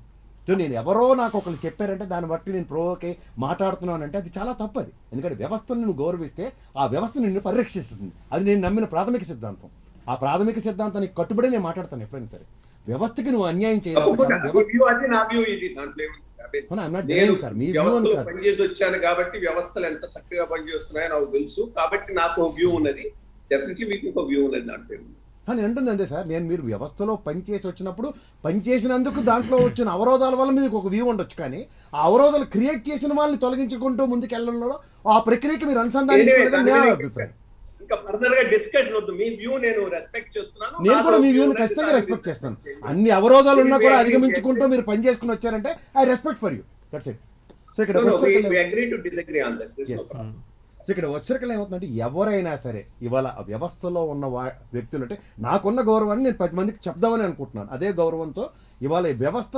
సో నేను ఎవరో నాకు ఒకరు చెప్పారంటే దాన్ని బట్టి నేను ప్రోవోకే మాట్లాడుతున్నానంటే అది చాలా తప్పది. ఎందుకంటే వ్యవస్థను నువ్వు గౌరవిస్తే ఆ వ్యవస్థ నిన్ను పరిరక్షిస్తుంది. అది నేను నమ్మిన ప్రాథమిక సిద్ధాంతం. ఆ ప్రాథమిక సిద్ధాంతానికి కట్టుబడి నేను మాట్లాడతాను ఎప్పుడైనా సరే. వ్యవస్థకి నువ్వు అన్యాయం చేయాలి. పనిచేసి వచ్చాను కాబట్టి వ్యవస్థలు ఎంత చక్కగా పనిచేస్తున్నాయో నాకు తెలుసు, కాబట్టి నాకు ఒక వ్యూ ఉన్నది. డెఫినెట్లీ మీకు ఒక వ్యూ ఉన్నది దాంట్లో. అని అంటుంది అంతే సార్. మీరు వ్యవస్థలో పనిచేసి వచ్చినప్పుడు పనిచేసినందుకు దాంట్లో వచ్చిన అవరోధాల వల్ల మీకు ఒక వ్యూ ఉండొచ్చు, కానీ ఆ అవరోధాలు క్రియేట్ చేసిన వాళ్ళని తొలగించుకుంటూ ముందుకెళ్లడంలో ఆ ప్రక్రియకి మీరు అనుసంధానించుకోలేదని నా అభిప్రాయం. ఇంకా ఫర్దర్ గా డిస్కషన్ వద్దు. మీ వ్యూ నేను రెస్పెక్ట్ చేస్తున్నాను. నేను కూడా మీ వ్యూని ఖచ్చితంగా రెస్పెక్ట్ చేస్తాను. అన్ని అవరోధాలు ఉన్నా కూడా అధిగమించుకుంటూ మీరు పని చేసుకుని వచ్చారంటే I respect for you. That's it. So ఇక్కడ వచ్చరికలు ఏమవుతుందంటే ఎవరైనా సరే ఇవాళ ఆ వ్యవస్థలో ఉన్న వ్యక్తులు అంటే నాకున్న గౌరవాన్ని నేను 10 మందికి చెప్దామని అనుకుంటున్నాను. అదే గౌరవంతో ఇవాళ ఈ వ్యవస్థ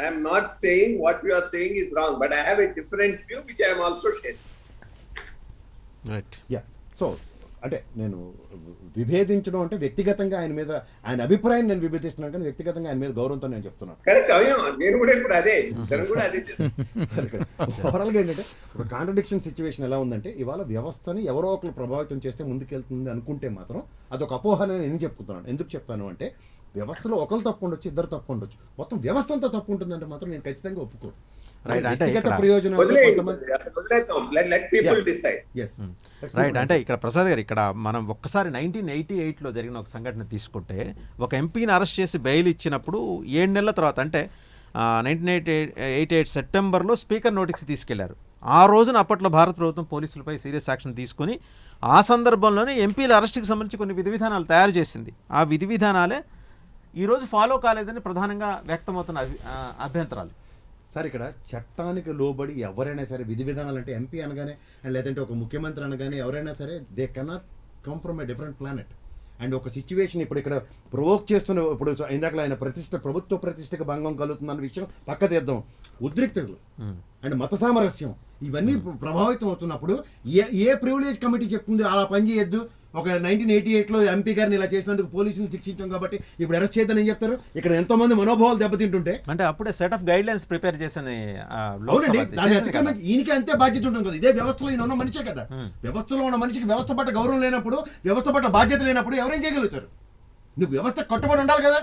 I am not saying what you are saying is wrong, but I have a different view which I am also sharing. Right. Yeah. So అంటే నేను విభేదించడం అంటే వ్యక్తిగతంగా ఆయన మీద ఆయన అభిప్రాయం నేను విభేదిస్తున్నాను, కానీ వ్యక్తిగతంగా ఆయన మీద గౌరవంతో నేను చెప్తున్నాను. ఓవరాల్గా ఏంటంటే ఒక కాంట్రడిక్షన్ సిచ్యువేషన్ ఎలా ఉందంటే ఇవాళ వ్యవస్థని ఎవరో ఒకరు ప్రభావితం చేస్తే ముందుకెళ్తుంది అనుకుంటే మాత్రం అదొక అపోహ నేను చెప్తున్నాను. ఎందుకు చెప్తాను అంటే వ్యవస్థలో ఒకరు తప్పు ఉండొచ్చు, ఇద్దరు తప్పు ఉండొచ్చు, మొత్తం వ్యవస్థ అంతా తప్పు ఉంటుందంటే మాత్రం నేను ఖచ్చితంగా ఒప్పుకోను. రైట్. అంటే ఇక్కడ ప్రసాద్ గారు ఇక్కడ మనం ఒక్కసారి 1988లో జరిగిన ఒక సంఘటన తీసుకుంటే ఒక ఎంపీని అరెస్ట్ చేసి బెయిల్ ఇచ్చినప్పుడు 7 నెలల తర్వాత అంటే 1988 సెప్టెంబర్లో స్పీకర్ నోటీస్కి తీసుకెళ్లారు. ఆ రోజున అప్పట్లో భారత ప్రభుత్వం పోలీసులపై సీరియస్ యాక్షన్ తీసుకుని ఆ సందర్భంలోనే ఎంపీల అరెస్ట్కి సంబంధించి కొన్ని విధి విధానాలు తయారు చేసింది. ఆ విధి విధానాలే ఈరోజు ఫాలో కాలేదని ప్రధానంగా వ్యక్తమవుతున్న అభ్యంతరాలు. సార్ ఇక్కడ చట్టానికి లోబడి ఎవరైనా సరే విధి విధానాలు అంటే ఎంపీ అనగానే లేదంటే ఒక ముఖ్యమంత్రి అనగానే ఎవరైనా సరే they cannot come from a different planet. And ఒక సిచ్యువేషన్ ఇప్పుడు ఇక్కడ ప్రొవోక్ చేస్తున్న ఇప్పుడు ఇందాక ఆయన ప్రభుత్వ ప్రతిష్టకు భంగం కలుగుతుందన్న విషయం పక్క తీద్దాం. ఉద్రిక్తతలు అండ్ మత సామరస్యం ఇవన్నీ ప్రభావితం అవుతున్నప్పుడు ఏ ప్రివిలేజ్ కమిటీ చెప్తుంది అలా పని చేయొద్దు, ఒక 1988లో ఎంపీ గారిని ఇలా చేసినందుకు పోలీసులు శిక్షించాం కాబట్టి ఇప్పుడు అరెస్ట్ చేద్దని ఏం చెప్తారు? ఇక్కడ ఎంతో మంది మనోభావాలు దెబ్బతింటుంటే అంటే అప్పుడే set of guide lines prepare చేసిన ఈయనకి అంతే బాధ్యత ఉంటుంది కదా. ఇదే వ్యవస్థలో ఈయన ఉన్న మనిషే కదా. వ్యవస్థలో ఉన్న మనిషికి వ్యవస్థ పట్ల గౌరవం లేనప్పుడు, వ్యవస్థ పట్ల బాధ్యత లేనప్పుడు ఎవరేం చేయగలుగుతారు? నువ్వు వ్యవస్థ కట్టుబడి ఉండాలి కదా.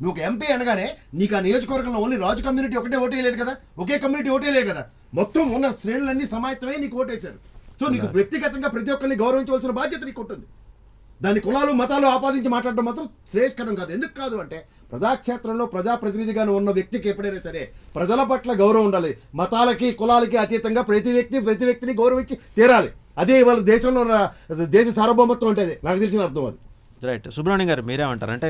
నువ్వు ఒక ఎంపీ అనగానే నీకు ఆ నియోజకవర్గంలో ఓన్లీ రాజు కమ్యూనిటీ ఒకటే ఓటేయలేదు కదా, ఒకే కమ్యూనిటీ ఓటేయలేదు కదా, మొత్తం ఉన్న శ్రేణులన్నీ సమాయత్తమై నీకు ఓటేశారు. సో నీకు వ్యక్తిగతంగా ప్రతి ఒక్కరిని గౌరవించవలసిన బాధ్యత నీకు ఉంటుంది. దాని కులాలు మతాలు ఆపాదించి మాట్లాడడం మాత్రం శ్రేయస్కరం కాదు. ఎందుకు కాదు అంటే ప్రజాక్షేత్రంలో ప్రజాప్రతినిధిగా ఉన్న వ్యక్తికి ఎప్పుడైనా సరే ప్రజల పట్ల గౌరవం ఉండాలి. మతాలకి కులాలకి అతీతంగా ప్రతి వ్యక్తిని గౌరవించి తీరాలి. అదే ఇవాళ దేశంలో ఉన్న దేశ సార్వభౌమత్వం అంటే నాకు తెలిసిన అర్థం అది. రైట్. సుబ్రహ్మణ్యం గారు మీరేమంటారు? అంటే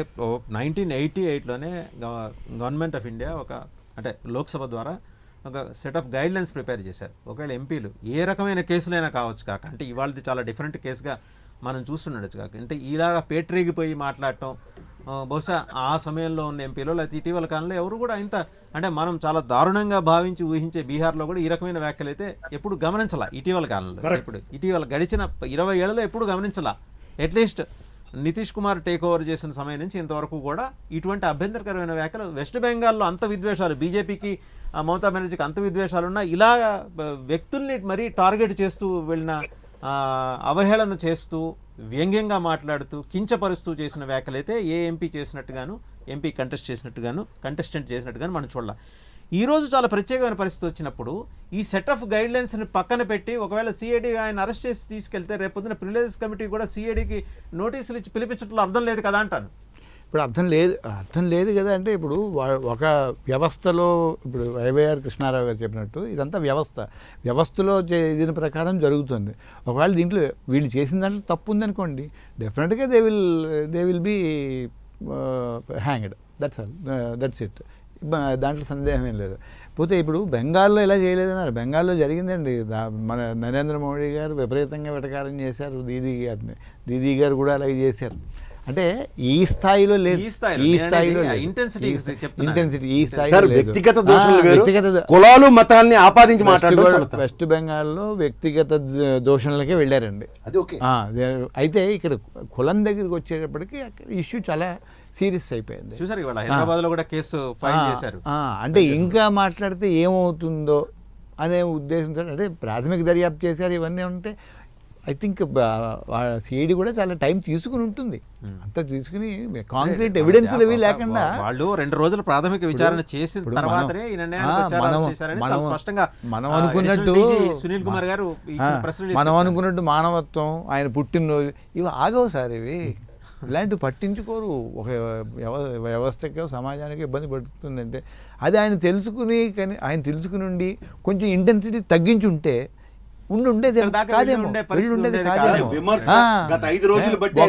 1988లోనే గవర్నమెంట్ ఆఫ్ ఇండియా ఒక అంటే లోక్సభ ద్వారా ఒక set of guide lines prepare చేశారు. ఒకవేళ ఎంపీలు ఏ రకమైన కేసులైనా కావచ్చు కాక అంటే ఇవాళది చాలా డిఫరెంట్ కేసుగా మనం చూస్తుండొచ్చు కాక అంటే ఇలాగా పేట్రేగిపోయి మాట్లాడటం బహుశా ఆ సమయంలో ఉన్న ఎంపీలో లేకపోతే ఇటీవల కాలంలో ఎవరు కూడా ఇంత అంటే మనం చాలా దారుణంగా భావించి ఊహించే బీహార్లో కూడా ఈ రకమైన వ్యాఖ్యలు అయితే ఎప్పుడు గమనించాల ఇటీవల కాలంలో. ఇప్పుడు ఇటీవల గడిచిన 20 ఏళ్లలో ఎప్పుడు గమనించాల. At least Nitish Kumar take over చేసిన సమయం నుంచి ఇంతవరకు కూడా ఇటువంటి అభ్యంతరకరమైన వ్యాఖ్యలు వెస్ట్ బెంగాల్లో అంత విద్వేషాలు, బీజేపీకి మమతా బెనర్జీకి అంత విద్వేషాలున్నా ఇలా వ్యక్తుల్ని మరీ టార్గెట్ చేస్తూ వెళ్ళిన, అవహేళన చేస్తూ వ్యంగ్యంగా మాట్లాడుతూ కించపరుస్తూ చేసిన వ్యాఖ్యలైతే ఏ ఎంపీ చేసినట్టుగాను, ఎంపీ కంటెస్టెంట్ చేసినట్టుగాను మనం చూడాలి. ఈరోజు చాలా ప్రత్యేకమైన పరిస్థితి వచ్చినప్పుడు ఈ సెట్ ఆఫ్ గైడ్లైన్స్ని పక్కన పెట్టి ఒకవేళ సిఐడి ఆయన అరెస్ట్ చేసి తీసుకెళ్తే రేపొద్దున ప్రివిలేజ్ కమిటీ కూడా సిఐడికి నోటీసులు ఇచ్చి పిలిపించడంలో అర్థం లేదు కదా అంటాను. ఇప్పుడు అర్థం లేదు కదా. అంటే ఇప్పుడు ఒక వ్యవస్థలో ఇప్పుడు వైవైఆర్ కృష్ణారావు గారు చెప్పినట్టు ఇదంతా వ్యవస్థలో దీని ప్రకారం జరుగుతుంది. ఒకవేళ దీంట్లో వీళ్ళు చేసిన దాంట్లో తప్పు ఉందనుకోండి, డెఫినెట్గా they will be hanged. That's it. దాంట్లో సందేహం ఏం లేదు. పోతే ఇప్పుడు బెంగాల్లో ఇలా చేయలేదన్నారు. బెంగాల్లో జరిగిందండి. మన నరేంద్ర మోడీ గారు విపరీతంగా వెటకారం చేశారు దీదీ గారు కూడా అలాగే చేశారు. అంటే ఈ స్థాయిలో లేదు, ఈ స్థాయిలో ఇంటెన్సిటీ ఈ స్థాయిలో వ్యక్తిగత కులాలు మతాన్ని ఆపాదించి మాట్లాడడం. వెస్ట్ బెంగాల్లో వ్యక్తిగత దోషణలకే వెళ్ళారండి. అది ఓకే. అయితే ఇక్కడ కులం దగ్గరికి వచ్చేటప్పటికి ఇష్యూ చాలా సీరియస్ అయిపోయింది. చూసారు ఇవాళ హైదరాబాద్లో కూడా కేసు ఫైల్ చేశారు. అంటే ఇంకా మాట్లాడితే ఏమవుతుందో అనే ఉద్దేశంతో అంటే ప్రాథమిక దర్యాప్తు చేశారు. ఇవన్నీ ఉంటే ఐ థింక్ సిఐడి కూడా చాలా టైం తీసుకుని ఉంటుంది. అంతా తీసుకుని కాంక్రీట్ ఎవిడెన్స్ అవి లేకుండా వాళ్ళు 2 రోజుల ప్రాథమిక విచారణ చేసిన తర్వాతనే ఈ నిర్ణయానికి వచ్చారని చాలా స్పష్టంగా మనం అనుకున్నట్టు సునీల్ కుమార్ గారు మనం అనుకున్నట్టు మానవత్వం, ఆయన పుట్టినరోజు ఇవి ఆగవు సార్. ఇవి ఇలాంటివి పట్టించుకోరు. ఒక వ్యవస్థకి సమాజానికి ఇబ్బంది పడుతుందంటే అది ఆయన తెలుసుకుని ఉండి కొంచెం ఇంటెన్సిటీ తగ్గించి ఉంటే ఉండేది కాదేమో. గత 5 రోజులు బట్టి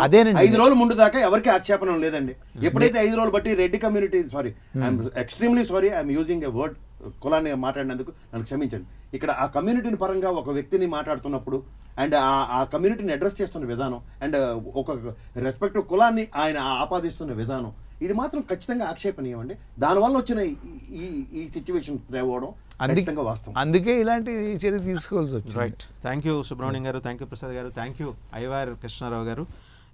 అదేనండి. 5 రోజుల ముందు దాకా ఎవరికి ఆక్షేపణ లేదండి. ఎప్పుడైతే 5 రోజులు బట్టి Reddy community I'm extremely sorry, I'm using a word, కులాన్ని మాట్లాడినందుకు నన్ను క్షమించండి. ఇక్కడ ఆ కమ్యూనిటీని పరంగా ఒక వ్యక్తిని మాట్లాడుతున్నప్పుడు అండ్ ఆ కమ్యూనిటీని అడ్రస్ చేస్తున్న విధానం అండ్ ఒక రెస్పెక్టివ్ కులాన్ని ఆయన ఆపాదిస్తున్న విధానం ఇది మాత్రం ఖచ్చితంగా ఆక్షేపణీయమండి. దానివల్ల వచ్చిన ఈ సిచ్యువేషన్ అవ్వడం వాస్తవం. అందుకే ఇలాంటి చర్య తీసుకోవాల్సి వచ్చింది. రైట్. థ్యాంక్ యూ సుబ్రహ్మణ్యం గారు, థ్యాంక్ యూ ప్రసాద్ గారు, థ్యాంక్ యూ ఐవైఆర్ కృష్ణారావు గారు.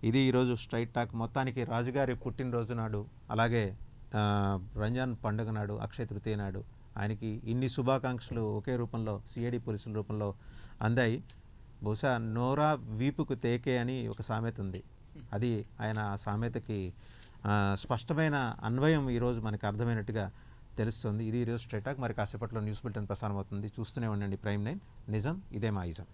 ఇది ఈరోజు స్ట్రైట్ టాక్. మొత్తానికి రాజుగారి పుట్టినరోజు నాడు, అలాగే రంజాన్ పండుగ నాడు, అక్షయ తృతీయ నాడు ఆయనకి ఇన్ని శుభాకాంక్షలు ఒకే రూపంలో సిఐడి పోలీసుల రూపంలో అందాయి. బహుశా నోరా వీపుకు తేకే అని ఒక సామెత ఉంది. అది ఆయన ఆ సామెతకి స్పష్టమైన అన్వయం ఈరోజు మనకు అర్థమైనట్టుగా తెలుస్తుంది. ఇది ఈరోజు స్ట్రైట్ టాక్. మరి కాసేపట్లో న్యూస్ బులెటిన్ ప్రసారం అవుతుంది. చూస్తూనే ఉండండి ప్రైమ్ 9. నిజం ఇదే మా ఇజం.